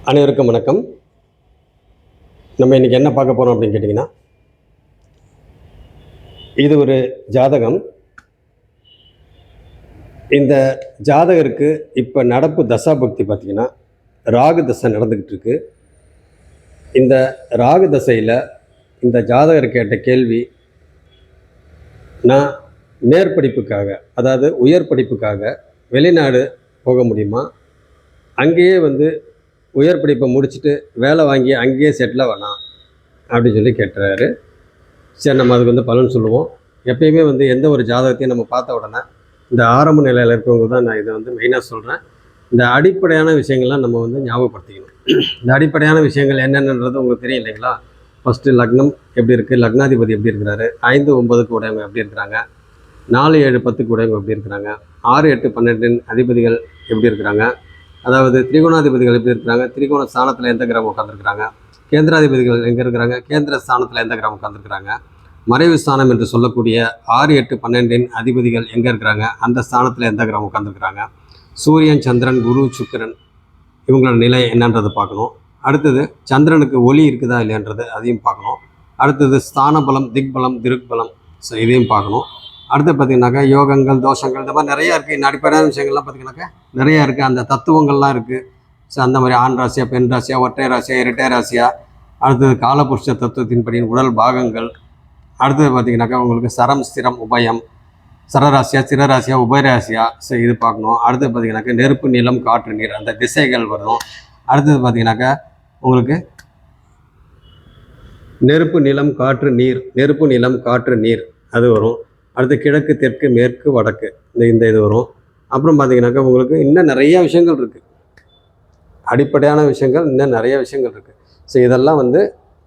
அனைவருக்கும் வணக்கம். நம்ம இன்றைக்கி என்ன பார்க்க போகிறோம் அப்படின்னு கேட்டிங்கன்னா, இது ஒரு ஜாதகம். இந்த ஜாதகருக்கு இப்போ நடப்பு தசாபக்தி பார்த்திங்கன்னா ராகு தசை நடந்துக்கிட்டு இருக்கு. இந்த ராகு தசையில் இந்த ஜாதகர் கேட்ட கேள்வி, நான் மேற்படிப்புக்காக, அதாவது உயர் படிப்புக்காக வெளிநாடு போக முடியுமா, அங்கேயே உயர் படிப்பை முடிச்சுட்டு வேலை வாங்கி அங்கேயே செட்டில் வேணாம் அப்படின்னு சொல்லி கேட்டுறாரு. சரி, நம்ம அதுக்கு பலன் சொல்லுவோம். எப்பயுமே எந்த ஒரு ஜாதகத்தையும் நம்ம பார்த்த உடனே இந்த ஆரம்ப நிலையில் இருக்கவங்க தான் நான் இதை மெயினாக சொல்கிறேன். இந்த அடிப்படையான விஷயங்கள்லாம் நம்ம ஞாபகப்படுத்திக்கணும். இந்த அடிப்படையான விஷயங்கள் என்னென்னன்றது உங்களுக்கு தெரியும் இல்லைங்களா? ஃபஸ்ட்டு லக்னம் எப்படி இருக்குது, லக்னாதிபதி எப்படி இருக்கிறாரு, 5, 9க்கு உடையவங்க எப்படி இருக்கிறாங்க, 4, 7, 10க்கு உடையவங்க எப்படி இருக்கிறாங்க, 6, 8, 12 அதிபதிகள் எப்படி இருக்கிறாங்க, அதாவது திரிகோணாதிபதிகள் எப்படி இருக்கிறாங்க, திரிகோண ஸ்தானத்தில் எந்த கிரகம் உட்காந்துருக்குறாங்க, கேந்திராதிபதிகள் எங்கே இருக்கிறாங்க, கேந்திர ஸ்தானத்தில் எந்த கிரகம் உட்காந்துருக்குறாங்க, மறைவு ஸ்தானம் என்று சொல்லக்கூடிய 6, 8, 12 அதிபதிகள் எங்கே இருக்கிறாங்க, அந்த ஸ்தானத்தில் எந்த கிரகம் உட்காந்துருக்குறாங்க, சூரியன், சந்திரன், குரு, சுக்கிரன் இவங்களோட நிலை என்னன்றது பார்க்கணும். அடுத்தது சந்திரனுக்கு ஒளி இருக்குதா இல்லைன்றது அதையும் பார்க்கணும். அடுத்தது ஸ்தான பலம், திக்பலம், திருக்பலம், ஸோ இதையும் பார்க்கணும். அடுத்து பார்த்திங்கனாக்கா யோகங்கள், தோஷங்கள், இந்த மாதிரி நிறையா இருக்குது. இந்த அடிப்படையான விஷயங்கள்லாம் பார்த்திங்கனாக்கா நிறையா இருக்குது. அந்த தத்துவங்கள்லாம் இருக்குது. ஸோ அந்த மாதிரி ஆண் ராசியா, பெண் ராசியா, ஒற்றை ராசியா, இரட்டை ராசியா, அடுத்தது காலபுருஷ தத்துவத்தின்படி உடல் பாகங்கள், அடுத்தது பார்த்திங்கனாக்கா உங்களுக்கு சரம், ஸ்திரம், உபயம், சரராசியா, சிரராசியா, உபயராசியா, ஸோ இது பார்க்கணும். அடுத்தது பார்த்திங்கனாக்கா நெருப்பு, நிலம், காற்று, நீர், அந்த திசைகள் வரும். அடுத்தது பார்த்திங்கனாக்கா உங்களுக்கு நெருப்பு, நிலம், காற்று, நீர், நெருப்பு, நிலம், காற்று, நீர் அது வரும். அடுத்து கிழக்கு, தெற்கு, மேற்கு, வடக்கு, இந்த இது வரும். அப்புறம் பார்த்திங்கனாக்கா உங்களுக்கு இன்னும் நிறையா விஷயங்கள் இருக்குது. அடிப்படையான விஷயங்கள் இன்னும் நிறைய விஷயங்கள் இருக்குது. ஸோ இதெல்லாம்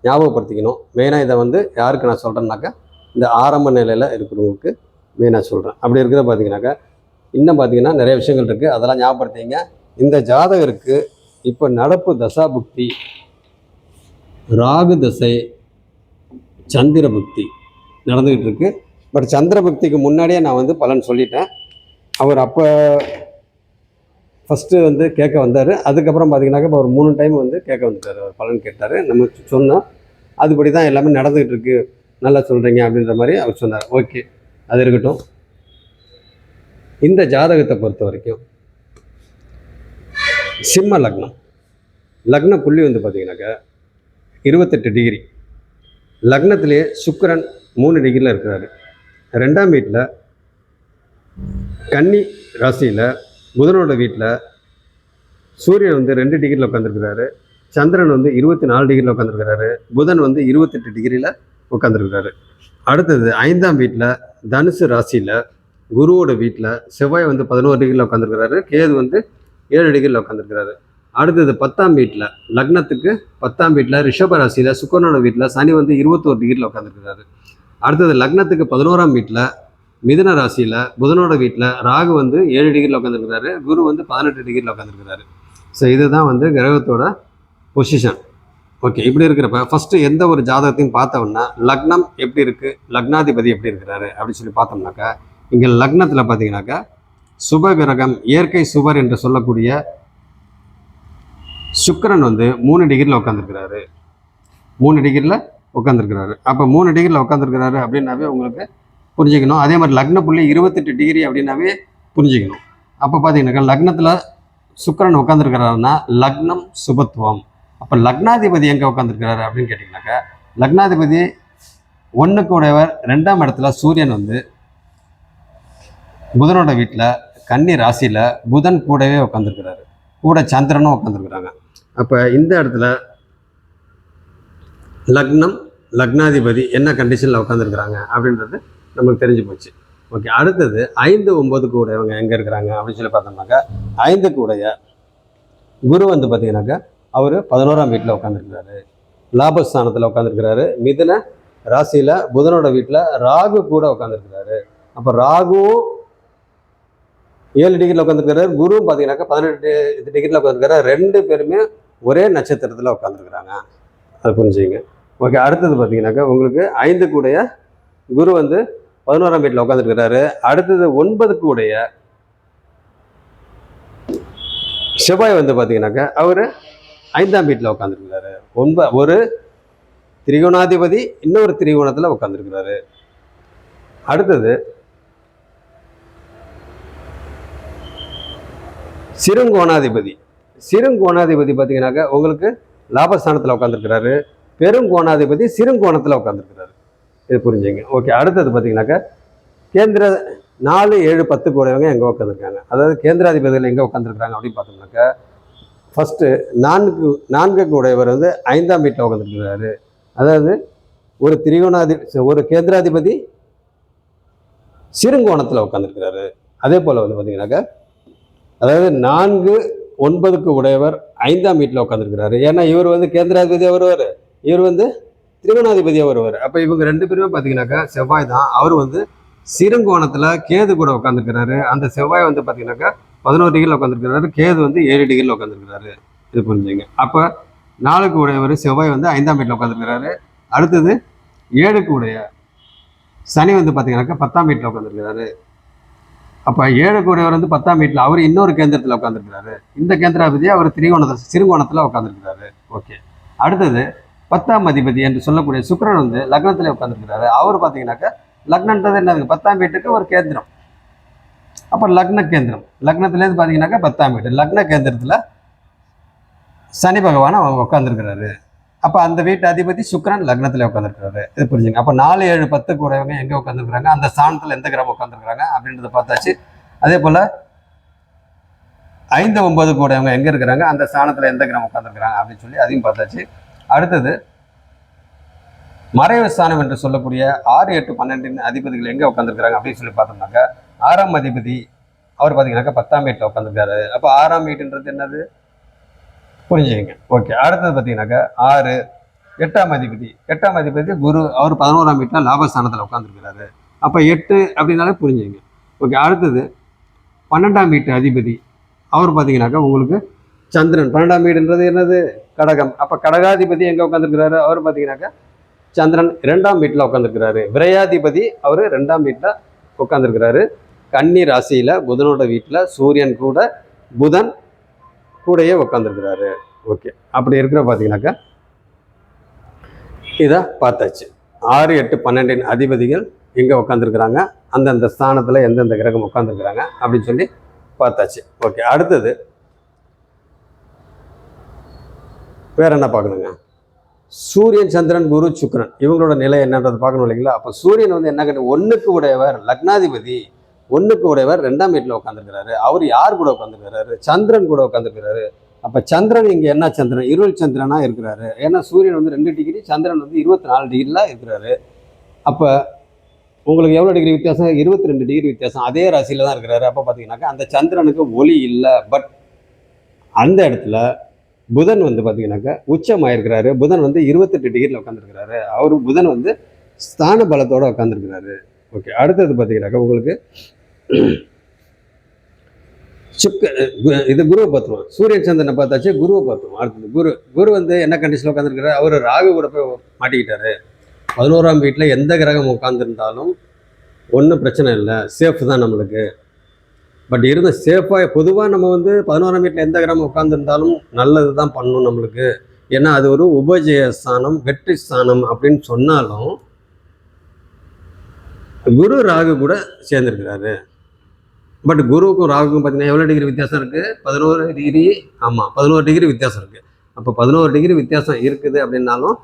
ஞாபகப்படுத்திக்கணும். மெயினாக இதை யாருக்கு நான் சொல்கிறேன்னாக்கா, இந்த ஆரம்ப நிலையில் இருக்கிறவங்களுக்கு மெயினாக சொல்கிறேன். அப்படி இருக்கிறத பார்த்திங்கனாக்கா இன்னும் பார்த்திங்கன்னா நிறைய விஷயங்கள் இருக்குது. அதெல்லாம் ஞாபகப்படுத்திங்க. இந்த ஜாதகருக்கு இப்போ நடப்பு தசாபுக்தி ராகு தசை, சந்திர புக்தி நடந்துக்கிட்டு இருக்குது. பட் சந்திர பக்திக்கு முன்னாடியே நான் பலன் சொல்லிட்டேன். அவர் அப்போ ஃபஸ்ட்டு கேட்க வந்தார். அதுக்கப்புறம் பார்த்திங்கனாக்கா இப்போ ஒரு 3 டைம் கேட்க வந்துட்டார். அவர் பலன் கேட்டார். நம்ம சொன்னோம், அதுபடி தான் எல்லாமே நடந்துகிட்டு இருக்குது, நல்லா சொல்கிறீங்க அப்படின்ற மாதிரி அவர் சொன்னார். ஓகே, அது இருக்கட்டும். இந்த ஜாதகத்தை பொறுத்த வரைக்கும் சிம்ம லக்னம், லக்ன புள்ளி பார்த்திங்கனாக்கா 28 டிகிரி. லக்னத்திலே சுக்கிரன் 3 டிகிரியில் இருக்கிறாரு. 2ஆம் வீட்டில் கன்னி ராசியில் புதனோட வீட்டில் சூரியன் 2 டிகிரியில் உட்காந்துருக்கிறாரு. சந்திரன் 24 டிகிரியில் உட்காந்துருக்கிறாரு. புதன் 28 டிகிரியில் உட்காந்துருக்கிறாரு. அடுத்தது 5ஆம் வீட்டில் தனுசு ராசியில் குருவோட வீட்டில் செவ்வாய் 11 டிகிரியில் உட்காந்துருக்கிறாரு. கேது 7 டிகிரியில் உட்காந்துருக்கிறாரு. அடுத்தது 10ஆம் வீட்டில் லக்னத்துக்கு 10ஆம் வீட்டில் ரிஷப ராசியில் சுக்கிரனோட வீட்டில் சனி 21 டிகிரியில் உட்காந்துருக்கிறாரு. அடுத்தது லக்னத்துக்கு 11ஆம் வீட்டில் மிதுன ராசியில் புதனோட வீட்டில் ராகு 7 டிகிரியில் உட்காந்துருக்கிறாரு. குரு 18 டிகிரியில் உட்காந்துருக்கிறாரு. ஸோ இதுதான் கிரகத்தோட பொசிஷன். ஓகே, இப்படி இருக்கிறப்ப ஃபஸ்ட்டு எந்த ஒரு ஜாதகத்தையும் பார்த்தோம்னா லக்னம் எப்படி இருக்குது, லக்னாதிபதி எப்படி இருக்கிறாரு அப்படின்னு சொல்லி பார்த்தோம்னாக்கா, இங்கே லக்னத்தில் பார்த்தீங்கன்னாக்கா சுப கிரகம், இயற்கை சுபர் என்று சொல்லக்கூடிய சுக்கிரன் 3 டிகிரியில் உட்காந்துருக்கிறாரு. 3 டிகிரியில் உட்காந்துருக்கிறாரு. அப்போ 3 டிகிரியில் உட்காந்துருக்கிறாரு அப்படின்னாவே உங்களுக்கு புரிஞ்சுக்கணும். அதே மாதிரி லக்ன புள்ளி 28 டிகிரி அப்படின்னாவே புரிஞ்சுக்கணும். அப்போ பார்த்தீங்கன்னாக்கா லக்னத்தில் சுக்கிரன் உட்காந்துருக்கிறாருன்னா லக்னம் சுபத்துவம். அப்போ லக்னாதிபதி எங்கே உட்காந்துருக்கிறாரு அப்படின்னு கேட்டிங்கனாக்கா, லக்னாதிபதி 1க்கு உடையவர் 2ஆம் இடத்துல சூரியன் புதனோட வீட்டில் கன்னி ராசியில் புதன் கூடவே உட்காந்துருக்கிறாரு. கூட சந்திரனும் உட்காந்துருக்குறாங்க. அப்போ இந்த இடத்துல லக்னம், லக்னாதிபதி என்ன கண்டிஷனில் உட்காந்துருக்குறாங்க அப்படின்றது நமக்கு தெரிஞ்சு போச்சு. ஓகே, அடுத்தது 5, 9க்கு உடையவங்க எங்கே இருக்கிறாங்க அப்படின்னு சொல்லி பார்த்தோம்னாக்கா, 5க்கு உடைய குரு பார்த்தீங்கன்னாக்கா அவர் 11ஆம் வீட்டில் உட்காந்துருக்கிறாரு. லாபஸ்தானத்தில் உட்காந்துருக்கிறாரு. மிதுன ராசியில் புதனோட வீட்டில் ராகு கூட உட்காந்துருக்கிறாரு. அப்போ ராகுவும் 7 டிகிரியில் உட்காந்துருக்கிறாரு. குருவும் பார்த்தீங்கன்னாக்கா 18 டிகிரியில் உட்காந்துருக்காரு. 2 பேருமே ஒரே நட்சத்திரத்தில் உட்காந்துருக்குறாங்க. அது புரிஞ்சுங்க. ஓகே, அடுத்தது பார்த்தீங்கன்னாக்கா உங்களுக்கு 5க்கு உடைய குரு 11ஆம் வீட்டில் உட்காந்துருக்கிறாரு. அடுத்தது 9க்கு உடைய செவ்வாய் பார்த்தீங்கன்னாக்கா அவர் 5ஆம் வீட்டில் உட்காந்துருக்கிறாரு. ஒரு திரிகோணாதிபதி இன்னொரு திரிகோணத்தில் உட்காந்துருக்கிறாரு. அடுத்தது சிறுங்கோணாதிபதி. சிறுங்கோணாதிபதி பார்த்தீங்கன்னாக்கா உங்களுக்கு லாபஸ்தானத்தில் உட்காந்துருக்கிறாரு. பெருங்கோணாதிபதி சிறுங்கோணத்தில் உட்காந்துருக்கிறாரு. இது புரிஞ்சுங்க. ஓகே. அடுத்தது பார்த்தீங்கன்னாக்கா கேந்திர 4, 7, 10 கூடவங்க எங்கே உட்காந்துருக்காங்க, அதாவது கேந்திராதிபதிகள் எங்கே உட்காந்துருக்காங்க அப்படின்னு பார்த்தோம்னாக்கா ஃபஸ்ட்டு 4 கூடையவர் வந்து 5ஆம் வீட்டில் உட்காந்துருக்கிறாரு. அதாவது ஒரு கேந்திராதிபதி சிறுங்கோணத்தில் உட்காந்துருக்கிறாரு. அதே போல் வந்து பார்த்தீங்கன்னாக்கா அதாவது 4, 9க்கு உடையவர் 5ஆம் வீட்டில் உட்காந்துருக்கிறாரு. ஏன்னா இவர் வந்து கேந்திராதிபதியாக வருவார், இவர் வந்து திரிகோணாதிபதியாக வருவார். அப்போ இவங்க 2 பேருமே பார்த்தீங்கன்னாக்கா செவ்வாய் தான். அவர் வந்து சிறுங்கோணத்தில் கேது கூட உட்காந்துருக்கிறாரு. அந்த செவ்வாய் வந்து பார்த்தீங்கன்னாக்கா 11 டிகிரியில் உட்காந்துருக்கிறாரு, கேது வந்து 7 டிகிரியில் உட்காந்துருக்கிறாரு. இது புரிஞ்சுங்க. அப்போ 4க்கு உடையவர் செவ்வாய் வந்து 5ஆம் வீட்டில் உட்காந்துருக்கிறாரு. அடுத்தது 7க்கு உடைய சனி வந்து பார்த்தீங்கன்னாக்கா 10ஆம் வீட்டில் உட்காந்துருக்கிறாரு. அப்போ 7க்கு உடையவர் வந்து 10ஆம் வீட்டில் அவர் இன்னொரு கேந்திரத்தில் உட்காந்துருக்கிறாரு. இந்த கேந்திராதிபதி அவர் சிறுகோணத்தில் உட்காந்துருக்கிறாரு. ஓகே. அடுத்தது 10ஆம் அதிபதி என்று சொல்லக்கூடிய சுக்கிரன் வந்து லக்னத்தில் உட்காந்துருக்கிறாரு. அவர் பார்த்தீங்கன்னாக்கா லக்னன்றது என்னது, 10ஆம் வீட்டுக்கு ஒரு கேந்திரம். அப்போ லக்ன கேந்திரம், லக்னத்துலேருந்து பார்த்தீங்கன்னாக்கா 10ஆம் வீடு, லக்ன கேந்திரத்தில் சனி பகவான் அவங்க உட்காந்துருக்கிறாரு. அப்போ அந்த வீட்டு அதிபதி சுக்கிரன் லக்னத்தில் உட்காந்துருக்கிறாரு. இது புரிஞ்சுங்க. அப்போ 4, 7, 10 கூடவங்க எங்கே உட்காந்துருக்குறாங்க, அந்த ஸ்தானத்தில் எந்த கிரகம் உட்காந்துருக்குறாங்க அப்படின்றத பார்த்தாச்சு. அதே போல் 5, 9 கூடவங்க எங்கே இருக்கிறாங்க, அந்த ஸ்தானத்தில் எந்த கிரகம் உட்காந்துருக்குறாங்க அப்படின்னு சொல்லி அதையும் பார்த்தாச்சு. அடுத்தது மறைவு ஸ்தானம் என்று சொல்லக்கூடிய 6, 8, 12 அதிபதிகள் எங்கே உட்காந்துருக்குறாங்க அப்படின்னு சொல்லி பார்த்தோம்னாக்கா 6ஆம் அதிபதி அவர் பார்த்தீங்கன்னாக்கா 10ஆம் வீட்டில் உட்காந்துருக்காரு. அப்போ 6ஆம் வீட்டுன்றது என்னது புரிஞ்சுக்கங்க. ஓகே. அடுத்தது பார்த்தீங்கன்னாக்கா 6, 8ஆம் அதிபதி, 8ஆம் அதிபதி குரு, அவர் 11ஆம் வீட்டில் லாபஸ்தானத்தில் உட்காந்துருக்கிறாரு. அப்போ 8 அப்படின்னாலே புரிஞ்சுங்க. ஓகே. அடுத்தது 12ஆம் வீட்டு அதிபதி அவர் பார்த்தீங்கன்னாக்கா உங்களுக்கு சந்திரன். 12ஆம் வீடுன்றது என்னது, கடகம். அப்போ கடகாதிபதி எங்கே உட்காந்துருக்கிறாரு, அவர் பார்த்தீங்கன்னாக்கா சந்திரன் 2ஆம் வீட்டில் உட்காந்துருக்கிறாரு. விரையாதிபதி அவர் 2ஆம் வீட்டில் உட்காந்துருக்கிறாரு. கன்னி ராசியில் புதனோட வீட்டில் சூரியன் கூட புதன் கூடையே உட்காந்துருக்கிறாரு. ஓகே. அப்படி இருக்கிற பார்த்தீங்கன்னாக்கா இதை பார்த்தாச்சு. 6, 8, 12 அதிபதிகள் எங்கே உட்காந்துருக்குறாங்க, அந்தந்த ஸ்தானத்தில் எந்தெந்த கிரகம் உட்காந்துருக்குறாங்க அப்படின்னு சொல்லி பார்த்தாச்சு. ஓகே. அடுத்தது வேற என்ன பார்க்கணுங்க, சூரியன், சந்திரன், குரு, சுக்கிரன் இவங்களோட நிலை என்னன்றது பார்க்கணும் இல்லைங்களா. அப்போ சூரியன் வந்து என்ன கேட்டு 1க்கு உடையவர் லக்னாதிபதி, 1க்கு உடையவர் 2ஆம் வீட்டில் உட்காந்துருக்கிறாரு. அவர் யார் கூட உட்காந்துருக்கிறாரு, சந்திரன் கூட உட்காந்துருக்கிறாரு. அப்போ சந்திரன் இங்கே என்ன சந்திரன், இருள் சந்திரனாக இருக்கிறாரு. ஏன்னா சூரியன் வந்து 2 டிகிரி, சந்திரன் வந்து 24 டிகிரியில் இருக்கிறாரு. அப்போ உங்களுக்கு எவ்வளோ டிகிரி வித்தியாசம், 22 டிகிரி வித்தியாசம். அதே ராசியில் தான் இருக்கிறாரு. அப்போ பார்த்தீங்கன்னாக்கா அந்த சந்திரனுக்கு ஒளி இல்லை. பட் அந்த இடத்துல புதன் வந்து பார்த்தீங்கன்னாக்கா உச்சமாயிருக்கிறாரு. புதன் வந்து 28 டிகிரியில் உட்காந்துருக்கிறாரு. அவர் புதன் வந்து ஸ்தான பலத்தோடு உட்காந்துருக்கிறாரு. ஓகே. அடுத்தது பார்த்தீங்கன்னாக்கா உங்களுக்கு இது குருவை பார்த்துருவோம். சூரியன் சந்திரனை பார்த்தாச்சு, குருவை பார்த்துருவோம். அடுத்தது குரு வந்து என்ன கண்டிஷனில் உட்காந்துருக்கிறாரு, அவர் ராகு கூட போய் மாட்டிக்கிட்டாரு. 11ஆம் வீட்டில் எந்த கிரகம் உட்காந்துருந்தாலும் ஒன்றும் பிரச்சனை இல்லை, சேஃப் தான் நம்மளுக்கு. பட் இருந்த சேஃபாக பொதுவாக நம்ம வந்து 11ஆம் வீட்டில் எந்த கிரகம் உட்காந்துருந்தாலும் நல்லது தான் பண்ணணும் நம்மளுக்கு. ஏன்னா அது ஒரு உபஜய ஸ்தானம், வெற்றி ஸ்தானம் அப்படின்னு சொன்னாலும் குரு ராகு கூட சேர்ந்துருக்கிறாரு. பட் குருவுக்கும் ராகுக்கும் பார்த்தீங்கன்னா எவ்வளோ டிகிரி வித்தியாசம் இருக்குது, 11 டிகிரி. ஆமாம், 11 டிகிரி வித்தியாசம் இருக்குது. அப்போ 11 டிகிரி வித்தியாசம் இருக்குது அப்படின்னாலும்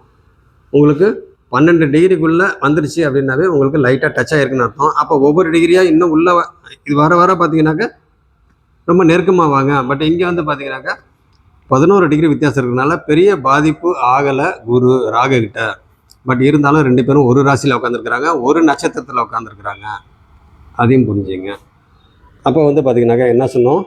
உங்களுக்கு 12 டிகிரிக்குள்ளே வந்துருச்சு அப்படின்னாவே உங்களுக்கு லைட்டாக டச் ஆகிருக்குன்னு அர்த்தம். அப்போ ஒவ்வொரு டிகிரியாக இன்னும் உள்ள இது வர பார்த்தீங்கன்னாக்கா ரொம்ப நெருக்கமாக வாங்க. பட் இங்கே வந்து பார்த்தீங்கன்னாக்கா 11 டிகிரி வித்தியாசம் இருக்கிறதுனால பெரிய பாதிப்பு ஆகலை குரு ராகு கிட்ட. பட் இருந்தாலும் 2 பேரும் ஒரு ராசியில் உட்காந்துருக்குறாங்க, ஒரு நட்சத்திரத்தில் உட்காந்துருக்குறாங்க. அதையும் புரிஞ்சுங்க. அப்போ வந்து பார்த்தீங்கன்னாக்கா என்ன சொன்னோம்,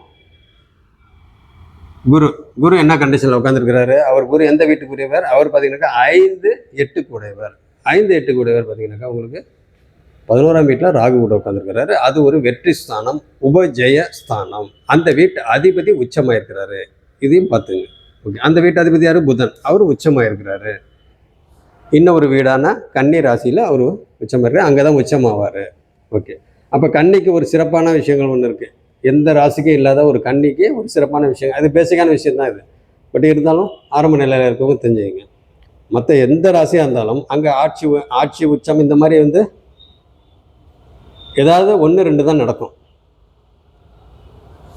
குரு என்ன கண்டிஷனில் உட்காந்துருக்கிறாரு, அவர் குரு எந்த வீட்டுக்குரியவர், அவர் பார்த்தீங்கன்னாக்கா 5, 8 கூடையவர். 5, 8 கூடையவர் பார்த்தீங்கன்னாக்கா உங்களுக்கு 11ஆம் வீட்டில் ராகு கூட உட்காந்துருக்கிறாரு. அது ஒரு வெற்றி ஸ்தானம், உபஜய ஸ்தானம். அந்த வீட்டு அதிபதி உச்சமாக இருக்கிறாரு. இதையும் பார்த்துங்க. ஓகே. அந்த வீட்டு அதிபதி யார், புதன். அவர் உச்சமாக இருக்கிறாரு. இன்னும் ஒரு வீடான கன்னி ராசியில் அவர் உச்சமாக இருக்கிறார், அங்கே தான் உச்சமாவார். ஓகே. அப்போ கன்னிக்கு ஒரு சிறப்பான விஷயங்கள் ஒன்று இருக்குது. எந்த ராசிக்கும் இல்லாத ஒரு கன்னிக்கு ஒரு சிறப்பான விஷயம், அது பேசிக்கான விஷயம் தான் இது. பட் இருந்தாலும் ஆரம்ப நிலையில் இருக்கவங்க தெரிஞ்சுக்கங்க. மற்ற எந்த ராசியாக இருந்தாலும் அங்கே ஆட்சி உச்சம் இந்த மாதிரி வந்து ஏதாவது 1 2 தான் நடக்கும்.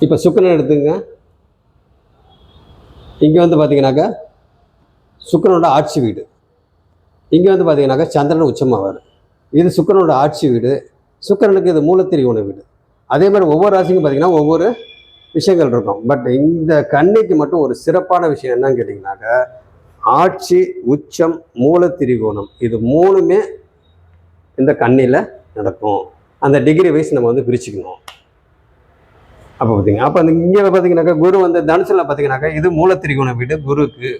இப்போ சுக்கிரன் எடுத்துங்க, இங்கே வந்து பார்த்தீங்கன்னாக்கா சுக்கிரனோட ஆட்சி வீடு, இங்கே வந்து பார்த்தீங்கன்னாக்கா சந்திரன் உச்சமாவார். இது சுக்கிரனோட ஆட்சி வீடு, சுக்கிரனுக்கு இது மூலத்திரிகோண வீடு. அதே மாதிரி ஒவ்வொரு ராசிக்கும் பார்த்தீங்கன்னா ஒவ்வொரு விஷயங்கள் இருக்கும். பட் இந்த கன்னிக்கு மட்டும் ஒரு சிறப்பான விஷயம் என்னன்னு கேட்டிங்கனாக்கா, ஆட்சி உச்சம் மூலத்திரிகோணம் இது 3மே இந்த கன்னியில் நடக்கும். அந்த டிகிரி வைஸ் நம்ம வந்து பிரிச்சுக்கணும். அப்போ பார்த்தீங்க, அப்போ அந்த இங்கே பார்த்தீங்கன்னாக்கா குரு வந்து தனுசில் பார்த்தீங்கன்னாக்கா இது மூலத்திரிகோண வீடு குருக்கு.